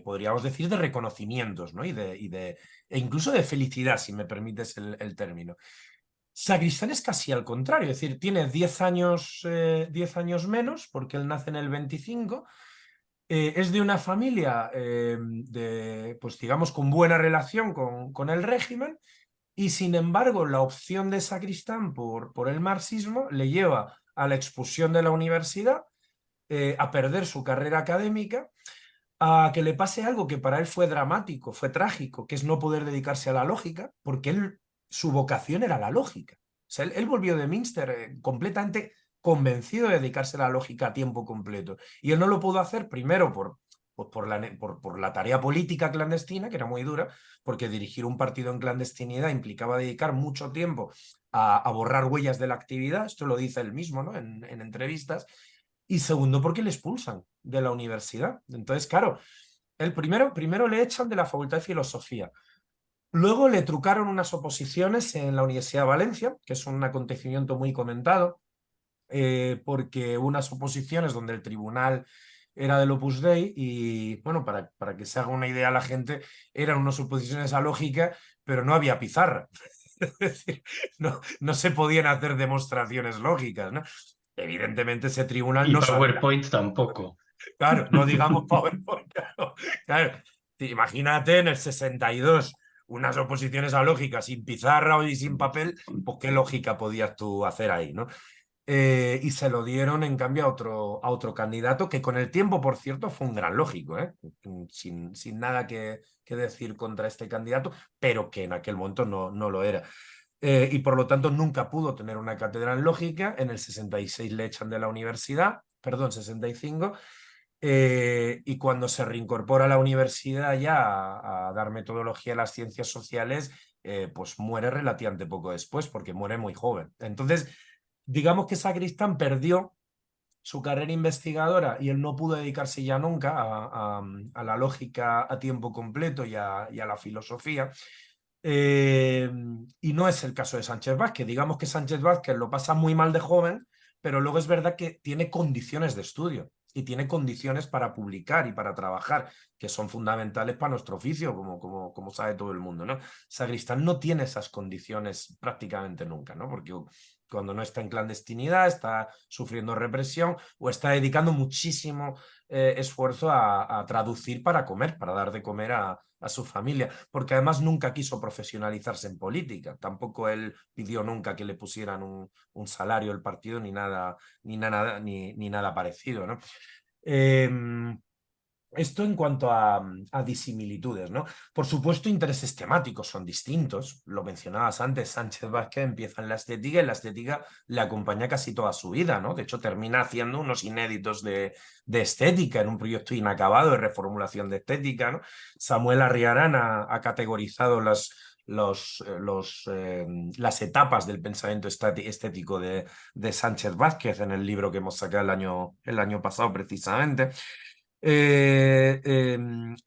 podríamos decir, de reconocimientos, ¿no? E incluso de felicidad, si me permites el término. Sacristán es casi al contrario, es decir, tiene 10 años menos, porque él nace en el 25, es de una familia, pues digamos, con buena relación con el régimen, y sin embargo la opción de Sacristán por el marxismo le lleva a la expulsión de la universidad, a perder su carrera académica, a que le pase algo que para él fue dramático, fue trágico, que es no poder dedicarse a la lógica, porque su vocación era la lógica. O sea, él volvió de Münster completamente convencido de dedicarse a la lógica a tiempo completo. Y él no lo pudo hacer primero por la tarea política clandestina, que era muy dura, porque dirigir un partido en clandestinidad implicaba dedicar mucho tiempo a borrar huellas de la actividad, esto lo dice él mismo, ¿no? en entrevistas, y segundo porque le expulsan de la universidad. Entonces, claro, el primero le echan de la Facultad de Filosofía. Luego le trucaron unas oposiciones en la Universidad de Valencia, que es un acontecimiento muy comentado, porque unas oposiciones donde el tribunal era del Opus Dei y, bueno, para que se haga una idea la gente, eran unas oposiciones a lógica, pero no había pizarra. Es decir, no se podían hacer demostraciones lógicas, ¿no? Evidentemente ese tribunal Y no sabía. PowerPoint tampoco. Claro, no digamos PowerPoint, claro. Imagínate en el 62 unas oposiciones a lógica sin pizarra y sin papel, pues qué lógica podías tú hacer ahí, ¿no? Y se lo dieron en cambio a otro candidato que con el tiempo, por cierto, fue un gran lógico, ¿eh? Sin nada que decir contra este candidato, pero que en aquel momento no lo era. Y por lo tanto nunca pudo tener una cátedra en lógica. En el 66 le echan de la universidad, perdón, 65, y cuando se reincorpora a la universidad ya a dar metodología a las ciencias sociales, pues muere relativamente poco después, porque muere muy joven. Entonces, digamos que Sacristán perdió su carrera investigadora y él no pudo dedicarse ya nunca a la lógica a tiempo completo y a la filosofía. Y no es el caso de Sánchez Vázquez. Digamos que Sánchez Vázquez lo pasa muy mal de joven, pero luego es verdad que tiene condiciones de estudio y tiene condiciones para publicar y para trabajar, que son fundamentales para nuestro oficio, como sabe todo el mundo, ¿no? Sacristán no tiene esas condiciones prácticamente nunca, ¿no? Porque cuando no está en clandestinidad, está sufriendo represión o está dedicando muchísimo esfuerzo a traducir para comer, para dar de comer a su familia, porque además nunca quiso profesionalizarse en política, tampoco él pidió nunca que le pusieran un salario el partido ni nada parecido, ¿no? Esto en cuanto a disimilitudes, ¿no? Por supuesto, intereses temáticos son distintos. Lo mencionabas antes, Sánchez Vázquez empieza en la estética y la estética le acompaña casi toda su vida, ¿no? De hecho, termina haciendo unos inéditos de estética en un proyecto inacabado de reformulación de estética, ¿no? Samuel Arriarán ha categorizado las etapas del pensamiento estético de Sánchez Vázquez en el libro que hemos sacado el año pasado precisamente.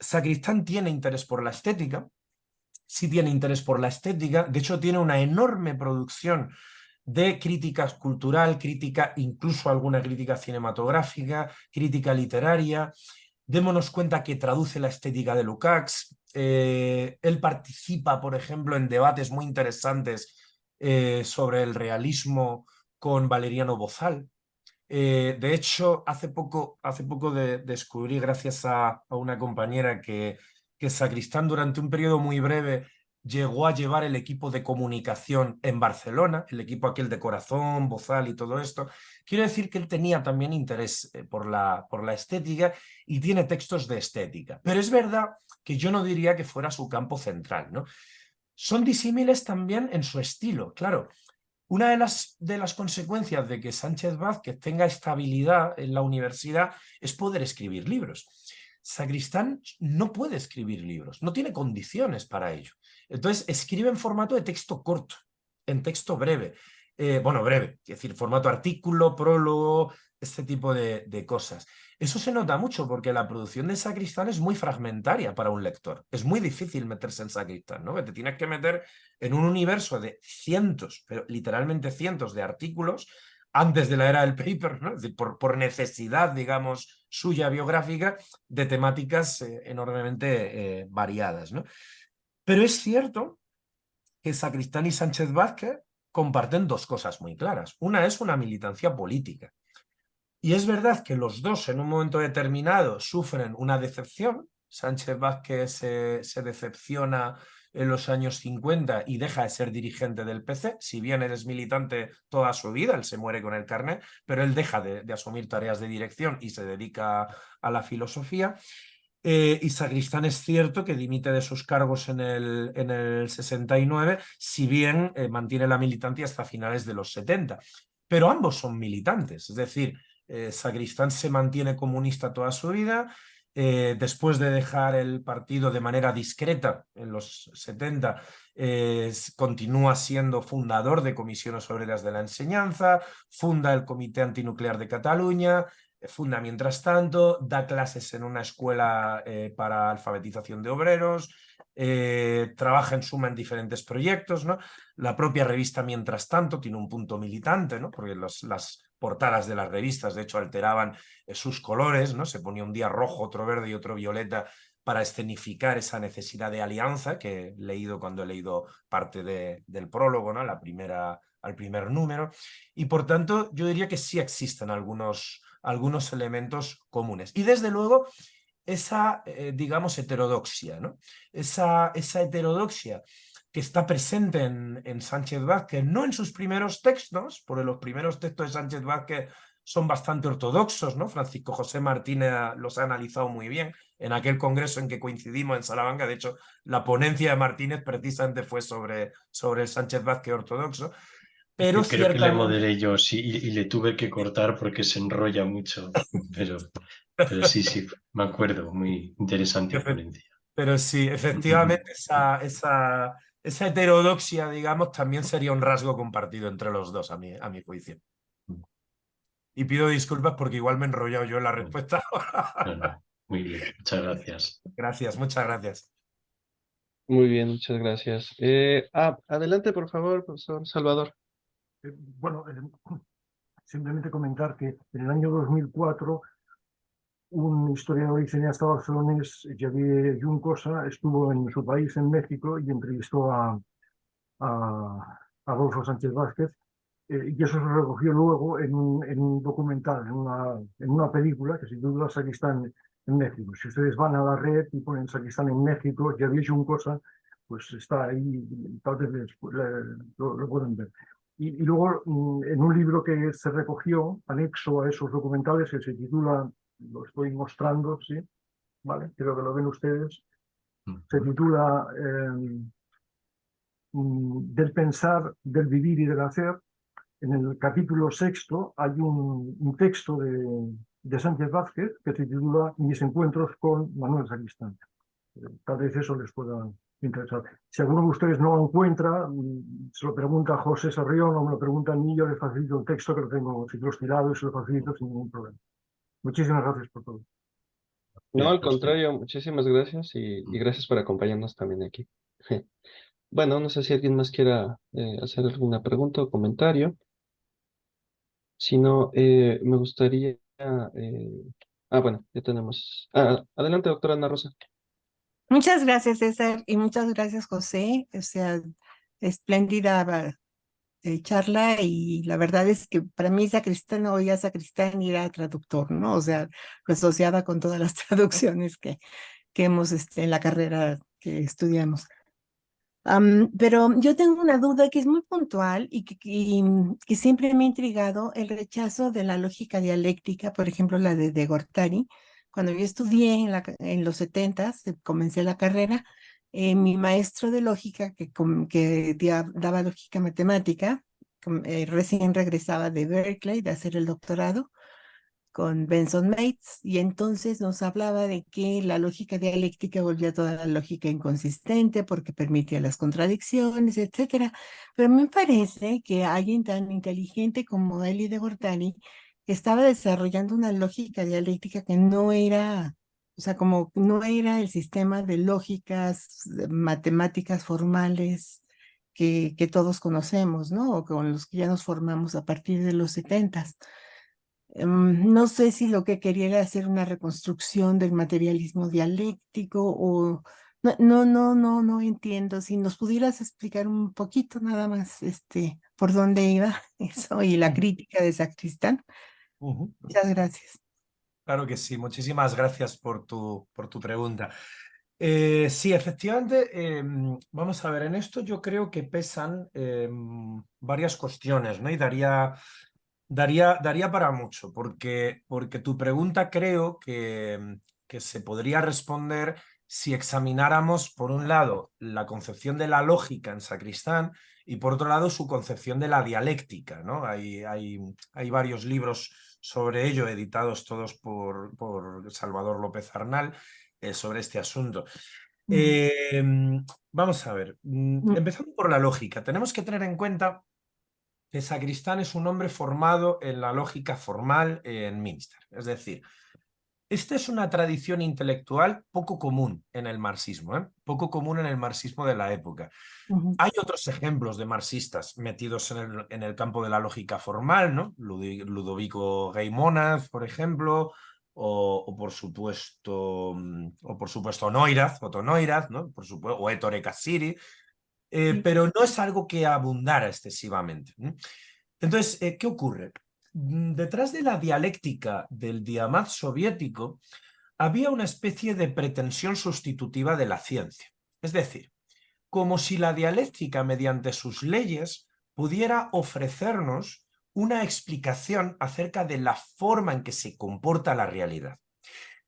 Sacristán tiene interés por la estética, sí tiene interés por la estética, de hecho tiene una enorme producción de crítica cultural, crítica, incluso alguna crítica cinematográfica, crítica literaria. Démonos cuenta que traduce la estética de Lukács. Él participa, por ejemplo, en debates muy interesantes sobre el realismo con Valeriano Bozal. De hecho, hace poco descubrí, gracias a una compañera, que Sacristán durante un periodo muy breve llegó a llevar el equipo de comunicación en Barcelona, el equipo aquel de Corazón, Bozal y todo esto. Quiero decir que él tenía también interés por la estética y tiene textos de estética. Pero es verdad que yo no diría que fuera su campo central, ¿no? Son disímiles también en su estilo, claro. Una de las consecuencias de que Sánchez Vázquez tenga estabilidad en la universidad es poder escribir libros. Sacristán no puede escribir libros, no tiene condiciones para ello. Entonces escribe en formato de texto corto, en texto breve. Bueno, breve, es decir, formato artículo, prólogo, este tipo de cosas. Eso se nota mucho porque la producción de Sacristán es muy fragmentaria para un lector. Es muy difícil meterse en Sacristán, ¿no? Que te tienes que meter en un universo de cientos, pero literalmente cientos de artículos antes de la era del paper, ¿no? Es decir, por necesidad, digamos, suya biográfica, de temáticas enormemente variadas, ¿no? Pero es cierto que Sacristán y Sánchez Vázquez comparten dos cosas muy claras. Una es una militancia política. Y es verdad que los dos en un momento determinado sufren una decepción. Sánchez Vázquez se decepciona en los años 50 y deja de ser dirigente del PC. Si bien él es militante toda su vida, él se muere con el carnet, pero él deja de asumir tareas de dirección y se dedica a la filosofía. Y Sacristán es cierto que dimite de sus cargos en el 69, si bien mantiene la militancia hasta finales de los 70. Pero ambos son militantes, es decir, Sacristán se mantiene comunista toda su vida. Después de dejar el partido de manera discreta en los 70, continúa siendo fundador de Comisiones Obreras de la Enseñanza, funda el Comité Antinuclear de Cataluña, funda mientras tanto, da clases en una escuela para alfabetización de obreros, trabaja en suma en diferentes proyectos, ¿no? La propia revista Mientras Tanto tiene un punto militante, ¿no? Porque las portadas de las revistas, de hecho, alteraban sus colores, ¿no? Se ponía un día rojo, otro verde y otro violeta para escenificar esa necesidad de alianza que he leído cuando he leído parte del prólogo, ¿no? Al primer número. Y por tanto, yo diría que sí existen algunos elementos comunes. Y desde luego, esa, digamos, heterodoxia, ¿no? Esa heterodoxia que está presente en Sánchez Vázquez, no en sus primeros textos, porque los primeros textos de Sánchez Vázquez son bastante ortodoxos, ¿no? Francisco José Martínez los ha analizado muy bien en aquel congreso en que coincidimos en Salamanca. De hecho, la ponencia de Martínez precisamente fue sobre el Sánchez Vázquez ortodoxo. Pero Creo que le ciertamente... moderé yo, sí, y le tuve que cortar porque se enrolla mucho, pero sí, me acuerdo, muy interesante ponencia. Pero sí, efectivamente, esa heterodoxia, digamos, también sería un rasgo compartido entre los dos, a mi juicio. Y pido disculpas porque igual me he enrollado yo en la respuesta. No, muy bien, muchas gracias. Gracias, muchas gracias. Muy bien, muchas gracias. Adelante, por favor, profesor Salvador. Bueno, simplemente comentar que en el año 2004 un historiador y cineasta barcelonés, Xavier Juncosa, estuvo en su país, en México, y entrevistó a Adolfo Sánchez Vázquez, y eso se recogió luego en un documental, en una película que se titula Sacristán en México. Si ustedes van a la red y ponen Sacristán en México, Xavier Juncosa, pues está ahí, tal vez lo pueden ver. Y luego, en un libro que se recogió, anexo a esos documentales, que se titula, lo estoy mostrando, ¿sí? ¿Vale? Creo que lo ven ustedes. Se titula Del pensar, del vivir y del hacer. En el capítulo 6 hay un texto de Sánchez Vázquez que se titula Mis encuentros con Manuel Sacristán. Tal vez eso les pueda interesar. Si alguno de ustedes no lo encuentra, se lo pregunta a José Sarrión o me lo pregunta a mí, yo les facilito el texto que lo tengo tirado y se lo facilito sin ningún problema. Muchísimas gracias por todo. No, al contrario, muchísimas gracias y gracias por acompañarnos también aquí. Bueno, no sé si alguien más quiera hacer alguna pregunta o comentario. Si no, me gustaría... bueno, ya tenemos... adelante, doctora Ana Rosa. Muchas gracias, César, y muchas gracias, José. O sea, espléndida charla, y la verdad es que para mí Sacristán, oía Sacristán y era traductor, ¿no? O sea, lo asociaba con todas las traducciones que hemos en la carrera que estudiamos. Pero yo tengo una duda que es muy puntual y que siempre me ha intrigado: el rechazo de la lógica dialéctica, por ejemplo, la de Gortari, cuando yo estudié en los 70s, comencé la carrera, mi maestro de lógica, daba lógica matemática, recién regresaba de Berkeley de hacer el doctorado con Benson Mates, y entonces nos hablaba de que la lógica dialéctica volvía toda la lógica inconsistente porque permitía las contradicciones, etcétera. Pero me parece que alguien tan inteligente como Elie de Gortari estaba desarrollando una lógica dialéctica que no era, o sea, como no era el sistema de lógicas matemáticas formales que todos conocemos, ¿no? O con los que ya nos formamos a partir de los 70s. No sé si lo que quería era hacer una reconstrucción del materialismo dialéctico o no entiendo. Si nos pudieras explicar un poquito nada más por dónde iba eso y la crítica de Sacristán. Ujú. Muchas gracias. Claro que sí, muchísimas gracias por tu pregunta. Sí, efectivamente, vamos a ver, en esto yo creo que pesan varias cuestiones, ¿no? Y daría para mucho, porque tu pregunta creo que se podría responder si examináramos, por un lado, la concepción de la lógica en Sacristán y, por otro lado, su concepción de la dialéctica, ¿no? Hay varios libros sobre ello, editados todos por Salvador López Arnal, sobre este asunto. Eh, Vamos a ver, empezando por la lógica, tenemos que tener en cuenta que Sacristán es un hombre formado en la lógica formal en Münster. Es decir, esta es una tradición intelectual poco común en el marxismo, ¿eh? Poco común en el marxismo de la época. Hay otros ejemplos de marxistas metidos en el campo de la lógica formal, ¿no? Ludovico Gay Monaz, por ejemplo, o por supuesto Neurath, Otto Neurath, ¿no? Por supuesto, o Ettore Cassiri, pero no es algo que abundara excesivamente. Entonces, ¿qué ocurre? Detrás de la dialéctica del diamad soviético había una especie de pretensión sustitutiva de la ciencia. Es decir, como si la dialéctica, mediante sus leyes, pudiera ofrecernos una explicación acerca de la forma en que se comporta la realidad.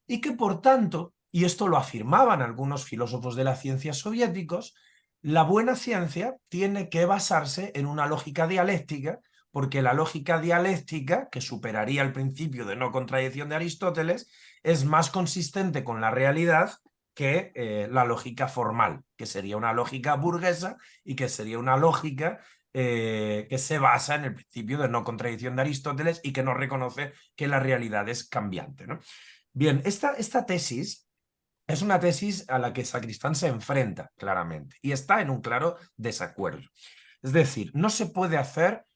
Y que, por tanto, y esto lo afirmaban algunos filósofos de la ciencia soviéticos, la buena ciencia tiene que basarse en una lógica dialéctica, porque la lógica dialéctica, que superaría el principio de no contradicción de Aristóteles, es más consistente con la realidad que la lógica formal, que sería una lógica burguesa y que sería una lógica que se basa en el principio de no contradicción de Aristóteles y que no reconoce que la realidad es cambiante, ¿no? Bien, esta tesis es una tesis a la que Sacristán se enfrenta claramente y está en un claro desacuerdo. Es decir, no se puede hacer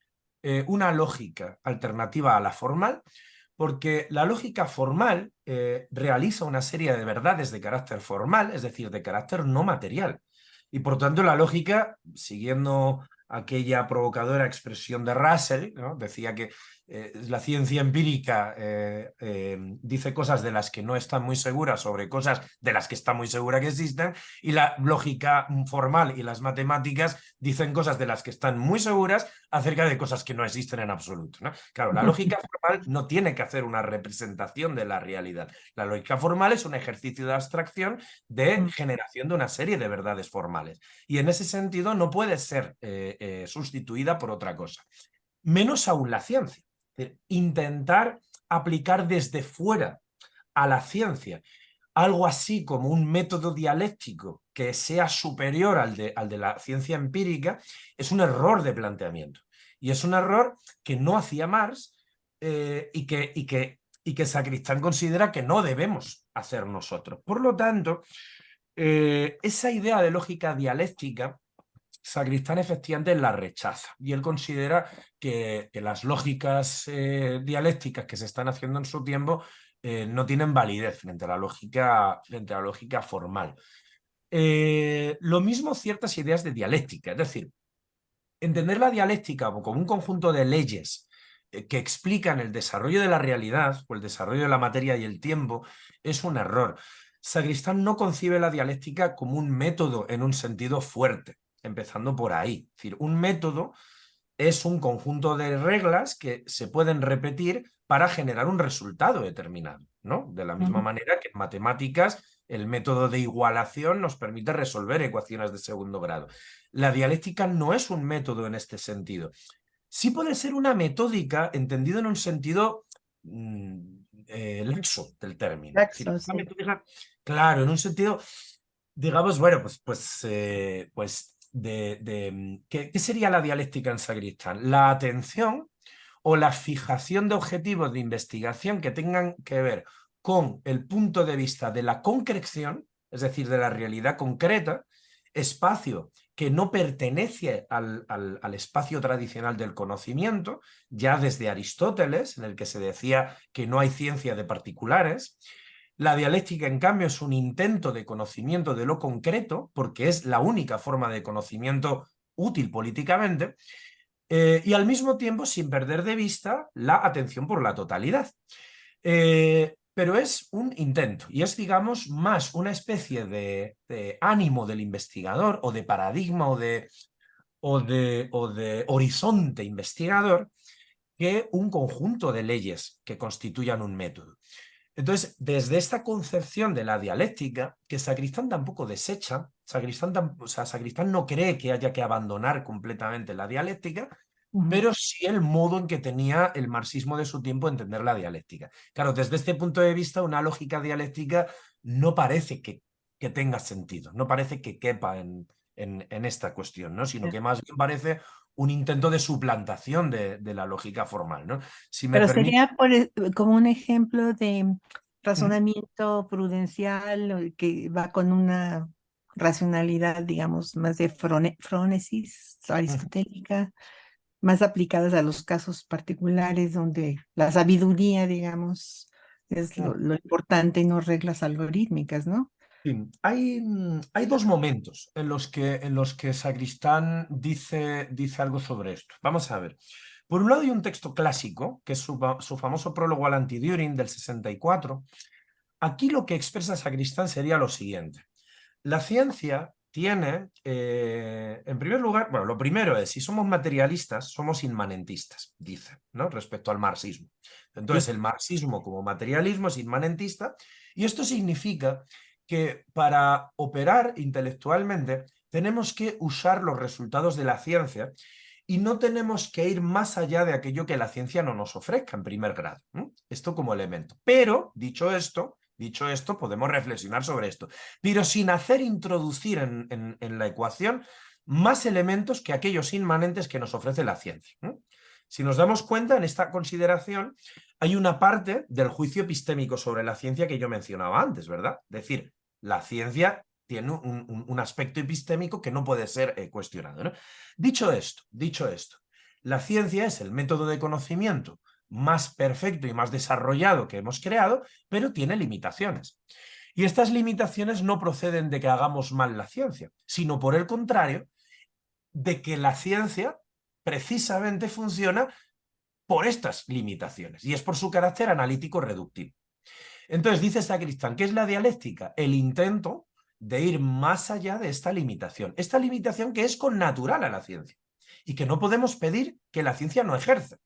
una lógica alternativa a la formal, porque la lógica formal realiza una serie de verdades de carácter formal, es decir, de carácter no material. Y por tanto la lógica, siguiendo aquella provocadora expresión de Russell, ¿no? Decía que la ciencia empírica dice cosas de las que no está muy segura sobre cosas de las que está muy segura que existen, y la lógica formal y las matemáticas dicen cosas de las que están muy seguras acerca de cosas que no existen en absoluto, ¿no? Claro, la lógica formal no tiene que hacer una representación de la realidad. La lógica formal es un ejercicio de abstracción de generación de una serie de verdades formales. Y en ese sentido no puede ser sustituida por otra cosa. Menos aún la ciencia. Intentar aplicar desde fuera a la ciencia algo así como un método dialéctico que sea superior al de la ciencia empírica es un error de planteamiento. Y es un error que no hacía Marx y que Sacristán considera que no debemos hacer nosotros. Por lo tanto, esa idea de lógica dialéctica, Sacristán efectivamente la rechaza y él considera que las lógicas dialécticas que se están haciendo en su tiempo no tienen validez frente a la lógica formal. Lo mismo ciertas ideas de dialéctica, es decir, entender la dialéctica como un conjunto de leyes que explican el desarrollo de la realidad o el desarrollo de la materia y el tiempo es un error. Sacristán no concibe la dialéctica como un método en un sentido fuerte, empezando por ahí. Es decir, un método es un conjunto de reglas que se pueden repetir para generar un resultado determinado, ¿no? De la misma manera que en matemáticas el método de igualación nos permite resolver ecuaciones de segundo grado. La dialéctica no es un método en este sentido. Sí puede ser una metódica entendido en un sentido laxo del término. Es decir, Laxo, una sí. metódica, claro, en un sentido, digamos, bueno, ¿qué sería la dialéctica en Sacristán? La atención o la fijación de objetivos de investigación que tengan que ver con el punto de vista de la concreción, es decir, de la realidad concreta, espacio que no pertenece al espacio tradicional del conocimiento, ya desde Aristóteles, en el que se decía que no hay ciencia de particulares. La dialéctica, en cambio, es un intento de conocimiento de lo concreto, porque es la única forma de conocimiento útil políticamente, y al mismo tiempo sin perder de vista la atención por la totalidad. Pero es un intento y es, digamos, más una especie de ánimo del investigador o de paradigma o de horizonte investigador que un conjunto de leyes que constituyan un método. Entonces, desde esta concepción de la dialéctica, que Sacristán tampoco desecha, Sacristán no cree que haya que abandonar completamente la dialéctica, pero sí el modo en que tenía el marxismo de su tiempo entender la dialéctica. Claro, desde este punto de vista, una lógica dialéctica no parece que tenga sentido, no parece que quepa en esta cuestión, ¿no? Sino que más bien parece un intento de suplantación de la lógica formal, ¿no? Si me Pero permite... sería como un ejemplo de razonamiento prudencial que va con una racionalidad, digamos, más de frónesis aristotélica, más aplicadas a los casos particulares donde la sabiduría, digamos, es lo importante y no reglas algorítmicas, ¿no? Sí, hay dos momentos en los que Sacristán dice algo sobre esto. Vamos a ver. Por un lado hay un texto clásico, que es su famoso prólogo al Anti-Düring del 64. Aquí lo que expresa Sacristán sería lo siguiente. La ciencia tiene, en primer lugar, bueno, lo primero es, si somos materialistas, somos inmanentistas, dice, ¿no? Respecto al marxismo. Entonces, el marxismo como materialismo es inmanentista, y esto significa que para operar intelectualmente tenemos que usar los resultados de la ciencia y no tenemos que ir más allá de aquello que la ciencia no nos ofrezca en primer grado. Esto como elemento. Pero, dicho esto, podemos reflexionar sobre esto, pero sin hacer introducir en la ecuación más elementos que aquellos inmanentes que nos ofrece la ciencia. Si nos damos cuenta, en esta consideración hay una parte del juicio epistémico sobre la ciencia que yo mencionaba antes, ¿verdad? Es decir, la ciencia tiene un aspecto epistémico que no puede ser cuestionado, ¿no? Dicho esto, la ciencia es el método de conocimiento más perfecto y más desarrollado que hemos creado, pero tiene limitaciones. Y estas limitaciones no proceden de que hagamos mal la ciencia, sino por el contrario, de que la ciencia precisamente funciona por estas limitaciones, y es por su carácter analítico reductivo. Entonces dice Sacristán, ¿qué es la dialéctica? El intento de ir más allá de esta limitación que es connatural a la ciencia y que no podemos pedir que la ciencia no ejerce.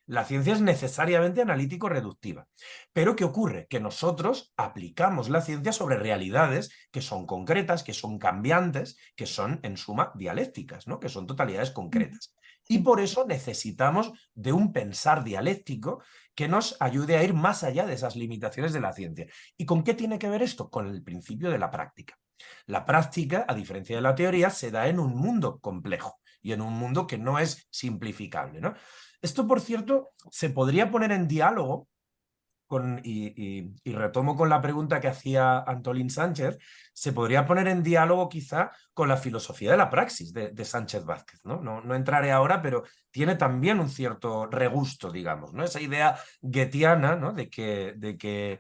La ciencia es necesariamente analítico-reductiva. Pero ¿qué ocurre? Que nosotros aplicamos la ciencia sobre realidades que son concretas, que son cambiantes, que son, en suma, dialécticas, ¿no? Que son totalidades concretas. Y por eso necesitamos de un pensar dialéctico que nos ayude a ir más allá de esas limitaciones de la ciencia. ¿Y con qué tiene que ver esto? Con el principio de la práctica. La práctica, a diferencia de la teoría, se da en un mundo complejo y en un mundo que no es simplificable, ¿no? Esto, por cierto, se podría poner en diálogo y retomo con la pregunta que hacía Antolín Sánchez, se podría poner en diálogo quizá con la filosofía de la praxis de Sánchez Vázquez, ¿no? No entraré ahora, pero tiene también un cierto regusto, digamos, ¿no? Esa idea goetheana, ¿no? de que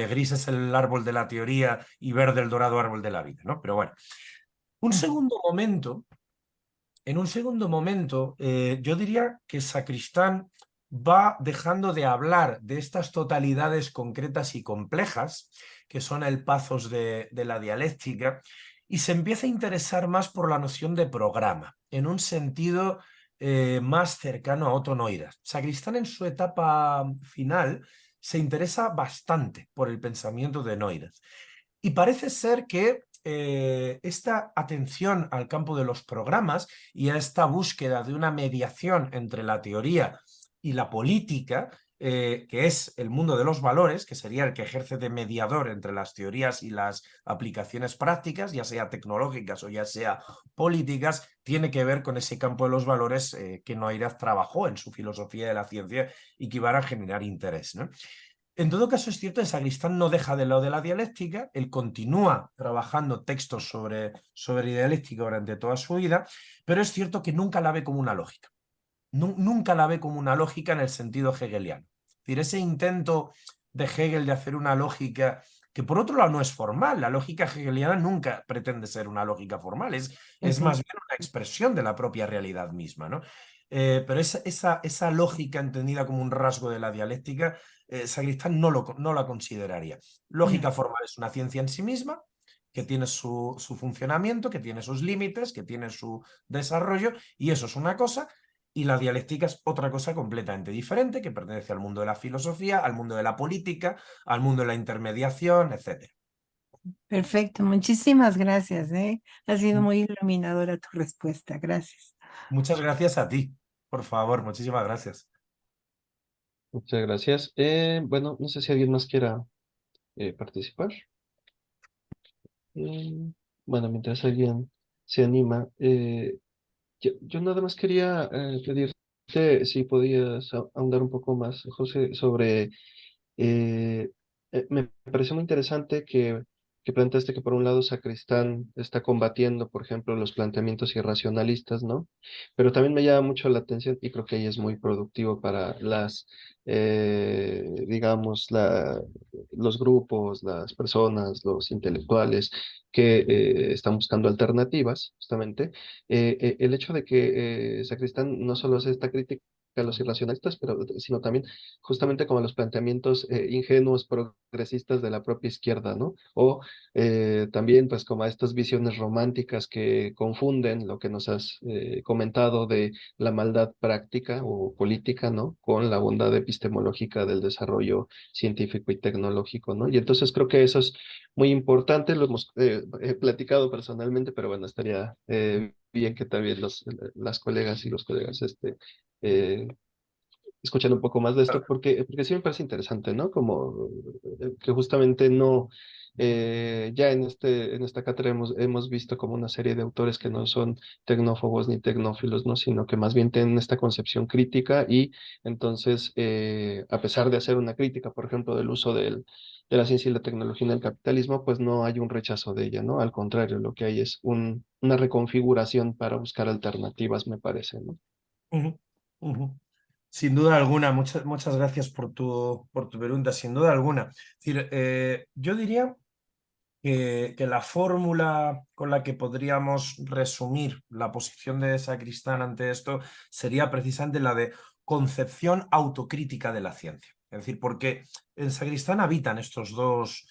gris es el árbol de la teoría y verde el dorado árbol de la vida, ¿no? Pero bueno, en un segundo momento, yo diría que Sacristán va dejando de hablar de estas totalidades concretas y complejas, que son el pathos de la dialéctica, y se empieza a interesar más por la noción de programa, en un sentido más cercano a Otto Neurath. Sacristán en su etapa final se interesa bastante por el pensamiento de Neurath. Y parece ser que esta atención al campo de los programas y a esta búsqueda de una mediación entre la teoría y la política, que es el mundo de los valores, que sería el que ejerce de mediador entre las teorías y las aplicaciones prácticas, ya sea tecnológicas o ya sea políticas, tiene que ver con ese campo de los valores que Neurath trabajó en su filosofía de la ciencia y que iban a generar interés, ¿no? En todo caso, es cierto que Sacristán no deja de lado de la dialéctica, él continúa trabajando textos sobre dialéctica durante toda su vida, pero es cierto que nunca la ve como una lógica. Nunca la ve como una lógica en el sentido hegeliano. Es decir, ese intento de Hegel de hacer una lógica que por otro lado no es formal, la lógica hegeliana nunca pretende ser una lógica formal, es más bien una expresión de la propia realidad misma, ¿no? Pero esa lógica entendida como un rasgo de la dialéctica, Sacristán no la consideraría. Lógica formal es una ciencia en sí misma, que tiene su funcionamiento, que tiene sus límites, que tiene su desarrollo, y eso es una cosa, y la dialéctica es otra cosa completamente diferente, que pertenece al mundo de la filosofía, al mundo de la política, al mundo de la intermediación, etc. Perfecto, muchísimas gracias, ¿eh? Ha sido muy iluminadora tu respuesta, gracias. Muchas gracias a ti, por favor, muchísimas gracias. Muchas gracias. Bueno, no sé si alguien más quiera participar. Eh, bueno, mientras alguien se anima, yo nada más quería pedirte si podías ahondar un poco más, José, sobre me pareció muy interesante que planteaste que por un lado Sacristán está combatiendo, por ejemplo, los planteamientos irracionalistas, ¿no? Pero también me llama mucho la atención y creo que ahí es muy productivo para digamos, los grupos, las personas, los intelectuales que están buscando alternativas, justamente. El hecho de que Sacristán no solo hace esta crítica a los irracionalistas, sino también justamente como los planteamientos ingenuos, progresistas de la propia izquierda, ¿no? O también pues como a estas visiones románticas que confunden lo que nos has comentado de la maldad práctica o política, ¿no? Con la bondad epistemológica del desarrollo científico y tecnológico, ¿no? Y entonces creo que eso es muy importante, lo hemos platicado personalmente, pero bueno, estaría bien que también las colegas y los colegas eh, escuchando un poco más de esto, porque sí me parece interesante, ¿no? Como que justamente no, ya en esta cátedra hemos visto como una serie de autores que no son tecnófobos ni tecnófilos, ¿no? Sino que más bien tienen esta concepción crítica y entonces, a pesar de hacer una crítica, por ejemplo, del uso de la ciencia y la tecnología en el capitalismo, pues no hay un rechazo de ella, ¿no? Al contrario, lo que hay es una reconfiguración para buscar alternativas, me parece, ¿no? Uh-huh, uh-huh. Sin duda alguna, muchas gracias por tu pregunta, sin duda alguna. Es decir, yo diría que la fórmula con la que podríamos resumir la posición de Sacristán ante esto sería precisamente la de concepción autocrítica de la ciencia. Es decir, porque en Sacristán habitan estos dos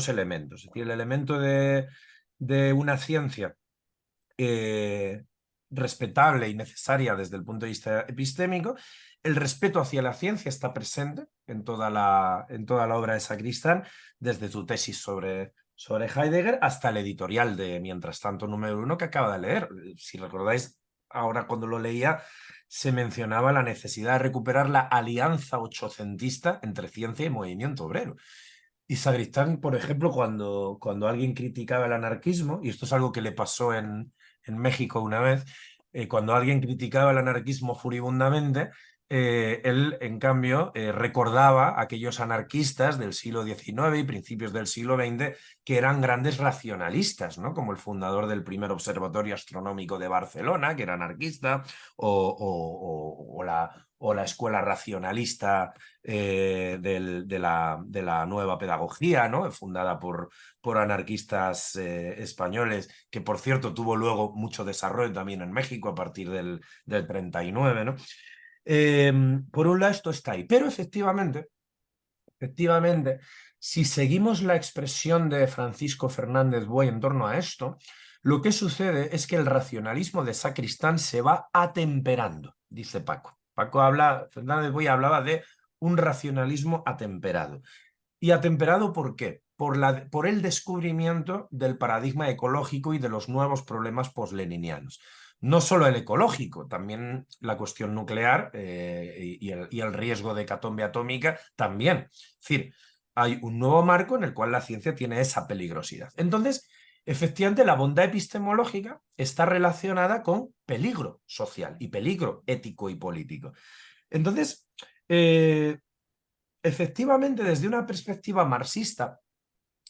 elementos. Es decir, el elemento de una ciencia respetable y necesaria desde el punto de vista epistémico. El respeto hacia la ciencia está presente en toda la obra de Sacristán, desde su tesis sobre Heidegger hasta el editorial de Mientras tanto número 1 que acaba de leer. Si recordáis, ahora cuando lo leía, se mencionaba la necesidad de recuperar la alianza ochocentista entre ciencia y movimiento obrero. Y Sacristán, por ejemplo, cuando alguien criticaba el anarquismo, y esto es algo que le pasó en México una vez, cuando alguien criticaba el anarquismo furibundamente, él, en cambio, recordaba a aquellos anarquistas del siglo XIX y principios del siglo XX que eran grandes racionalistas, ¿no? Como el fundador del primer observatorio astronómico de Barcelona, que era anarquista, o la escuela racionalista de la nueva pedagogía, ¿no? Fundada por anarquistas españoles, que por cierto tuvo luego mucho desarrollo también en México a partir del 39, ¿no? Por un lado esto está ahí, pero efectivamente, si seguimos la expresión de Francisco Fernández Buey en torno a esto, Lo que sucede es que el racionalismo de Sacristán se va atemperando, dice Paco. Fernández Boya hablaba de un racionalismo atemperado. ¿Y atemperado por qué? Por el descubrimiento del paradigma ecológico y de los nuevos problemas postleninianos. No solo el ecológico, también la cuestión nuclear y el riesgo de hecatombe atómica también. Es decir, hay un nuevo marco en el cual la ciencia tiene esa peligrosidad. Entonces, efectivamente, la bondad epistemológica está relacionada con peligro social y peligro ético y político. Entonces, efectivamente, desde una perspectiva marxista,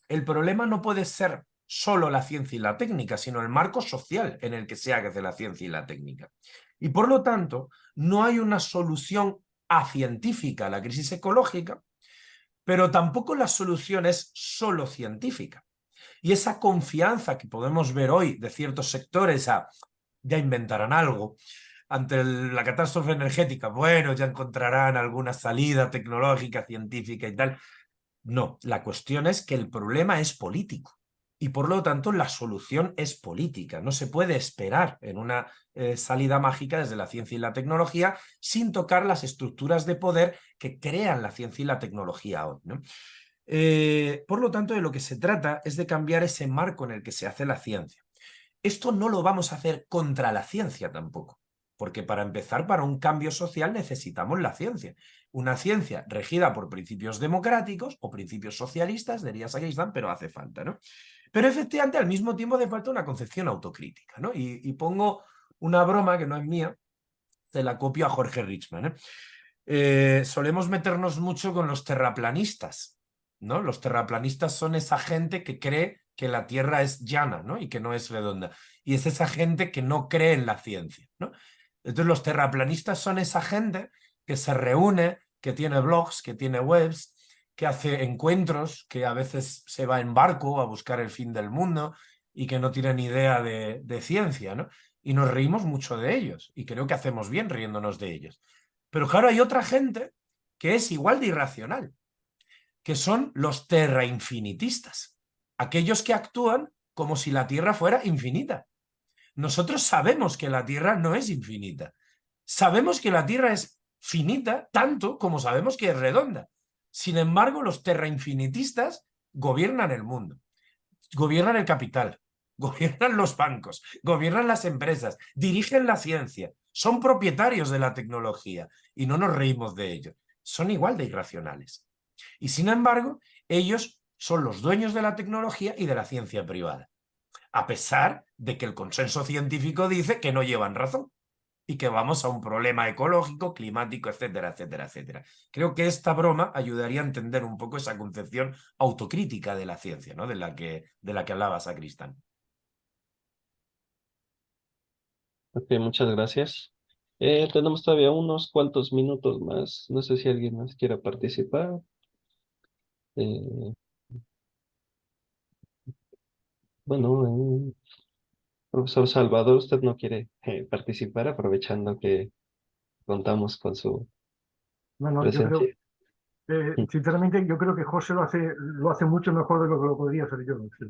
el problema no puede ser solo la ciencia y la técnica, sino el marco social en el que se hace la ciencia y la técnica. Y por lo tanto, no hay una solución acientífica a la crisis ecológica, pero tampoco la solución es solo científica. Y esa confianza que podemos ver hoy de ciertos sectores a ya inventarán algo, ante la catástrofe energética, bueno, ya encontrarán alguna salida tecnológica, científica y tal. No, la cuestión es que el problema es político y por lo tanto la solución es política. No se puede esperar en una salida mágica desde la ciencia y la tecnología sin tocar las estructuras de poder que crean la ciencia y la tecnología hoy, ¿no? Por lo tanto, de lo que se trata es de cambiar ese marco en el que se hace la ciencia. Esto no lo vamos a hacer contra la ciencia tampoco, porque para empezar, para un cambio social necesitamos la ciencia. Una ciencia regida por principios democráticos o principios socialistas, diría Sacristán, pero hace falta, ¿no? Pero efectivamente, al mismo tiempo hace falta una concepción autocrítica, ¿no? Y pongo una broma que no es mía, se la copio a Jorge Richman, ¿eh? Solemos meternos mucho con los terraplanistas, ¿no? Los terraplanistas son esa gente que cree que la Tierra es llana, ¿no? Y que no es redonda. Y es esa gente que no cree en la ciencia, ¿no? Entonces los terraplanistas son esa gente que se reúne, que tiene blogs, que tiene webs, que hace encuentros, que a veces se va en barco a buscar el fin del mundo y que no tienen idea de ciencia, ¿no? Y nos reímos mucho de ellos y creo que hacemos bien riéndonos de ellos. Pero claro, hay otra gente que es igual de irracional, que son los terrainfinitistas, aquellos que actúan como si la Tierra fuera infinita. Nosotros sabemos que la Tierra no es infinita. Sabemos que la Tierra es finita tanto como sabemos que es redonda. Sin embargo, los terrainfinitistas gobiernan el mundo, gobiernan el capital, gobiernan los bancos, gobiernan las empresas, dirigen la ciencia, son propietarios de la tecnología y no nos reímos de ellos. Son igual de irracionales. Y sin embargo, ellos son los dueños de la tecnología y de la ciencia privada, a pesar de que el consenso científico dice que no llevan razón y que vamos a un problema ecológico, climático, etcétera, etcétera, etcétera. Creo que esta broma ayudaría a entender un poco esa concepción autocrítica de la ciencia, ¿no? de la que hablaba Sacristán. Ok, muchas gracias. Tenemos todavía unos cuantos minutos más. No sé si alguien más quiera participar. Eh, bueno, profesor Salvador, usted no quiere participar, aprovechando que contamos con su Bueno, yo creo, presencia. sinceramente, yo creo que José lo hace mucho mejor de lo que lo podría hacer yo. Sí.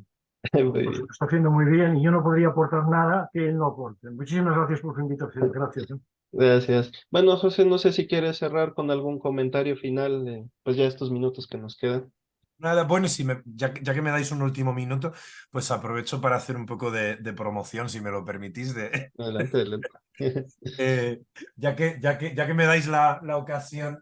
Muy Pues bien. lo está haciendo muy bien y yo no podría aportar nada que él no aporte. Muchísimas gracias por su invitación. Gracias. Gracias. Bueno, José, no sé si quieres cerrar con algún comentario final, pues ya estos minutos que nos quedan. Nada, bueno, ya que me dais un último minuto, pues aprovecho para hacer un poco de promoción, si me lo permitís, Adelante, adelante. ya que me dais la ocasión,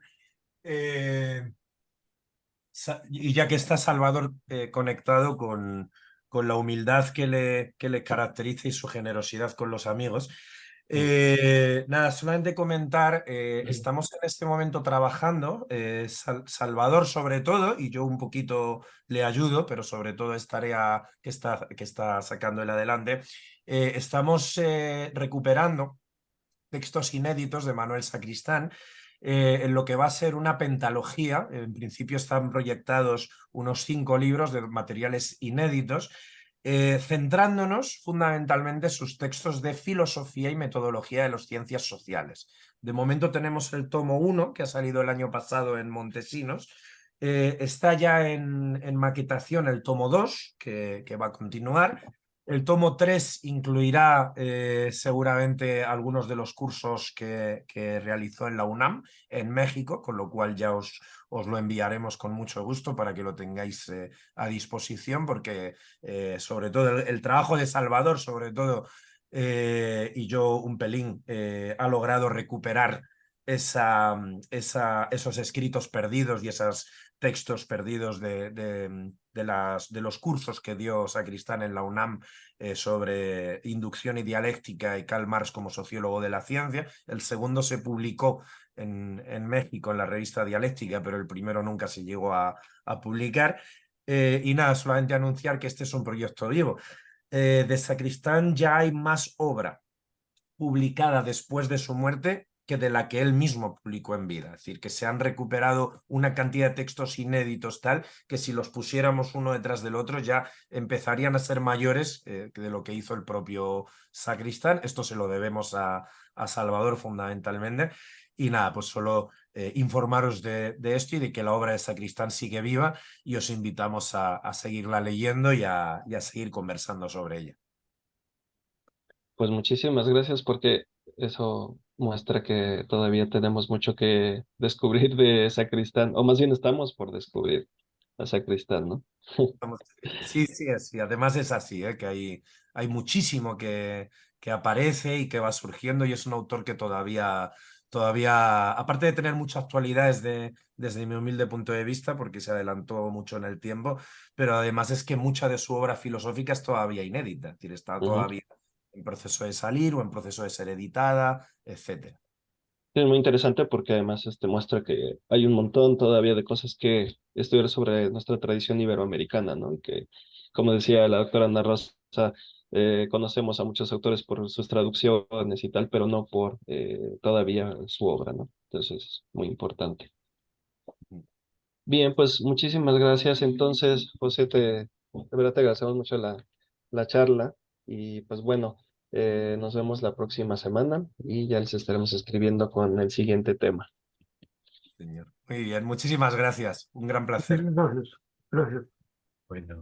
y ya que está Salvador conectado con la humildad que le caracteriza y su generosidad con los amigos. Nada, solamente comentar, estamos en este momento trabajando, Salvador sobre todo, y yo un poquito le ayudo, pero sobre todo es tarea que está sacando él adelante. Estamos recuperando textos inéditos de Manuel Sacristán, en lo que va a ser una pentalogía. En principio están proyectados unos 5 libros de materiales inéditos, centrándonos fundamentalmente en sus textos de filosofía y metodología de las ciencias sociales. De momento tenemos el tomo 1, que ha salido el año pasado en Montesinos. Está ya en maquetación el tomo 2, que va a continuar. El tomo 3 incluirá seguramente algunos de los cursos que realizó en la UNAM en México, con lo cual ya os lo enviaremos con mucho gusto para que lo tengáis a disposición, porque sobre todo el trabajo de Salvador, sobre todo, y yo un pelín, ha logrado recuperar esos escritos perdidos y esos textos perdidos de los cursos que dio Sacristán en la UNAM sobre inducción y dialéctica y Karl Marx como sociólogo de la ciencia. El segundo se publicó en México en la revista Dialéctica, pero el primero nunca se llegó a publicar. Y nada, solamente anunciar que este es un proyecto vivo. De Sacristán ya hay más obra publicada después de su muerte que de la que él mismo publicó en vida. Es decir, que se han recuperado una cantidad de textos inéditos tal que si los pusiéramos uno detrás del otro ya empezarían a ser mayores de lo que hizo el propio Sacristán. Esto se lo debemos a Salvador fundamentalmente. Y nada, pues solo informaros de esto y de que la obra de Sacristán sigue viva y os invitamos a seguirla leyendo y a seguir conversando sobre ella. Pues muchísimas gracias porque eso muestra que todavía tenemos mucho que descubrir de Sacristán, o más bien estamos por descubrir a Sacristán, ¿no? Sí, sí, sí. Además es así, que hay muchísimo que aparece y que va surgiendo y es un autor que todavía, aparte de tener mucha actualidad desde mi humilde punto de vista, porque se adelantó mucho en el tiempo, pero además es que mucha de su obra filosófica es todavía inédita, es decir, está Ujú. todavía en proceso de salir o en proceso de ser editada, etcétera. Sí, es muy interesante porque además muestra que hay un montón todavía de cosas que estudiar sobre nuestra tradición iberoamericana, ¿no? Y que, como decía la doctora Ana Rosa, conocemos a muchos autores por sus traducciones y tal, pero no por todavía su obra, ¿no? Entonces, es muy importante. Bien, pues muchísimas gracias. Entonces, José, de verdad te agradecemos mucho la charla y pues bueno, nos vemos la próxima semana y ya les estaremos escribiendo con el siguiente tema. Señor. Muy bien, muchísimas gracias. Un gran placer. Muchas gracias. Gracias. Bueno.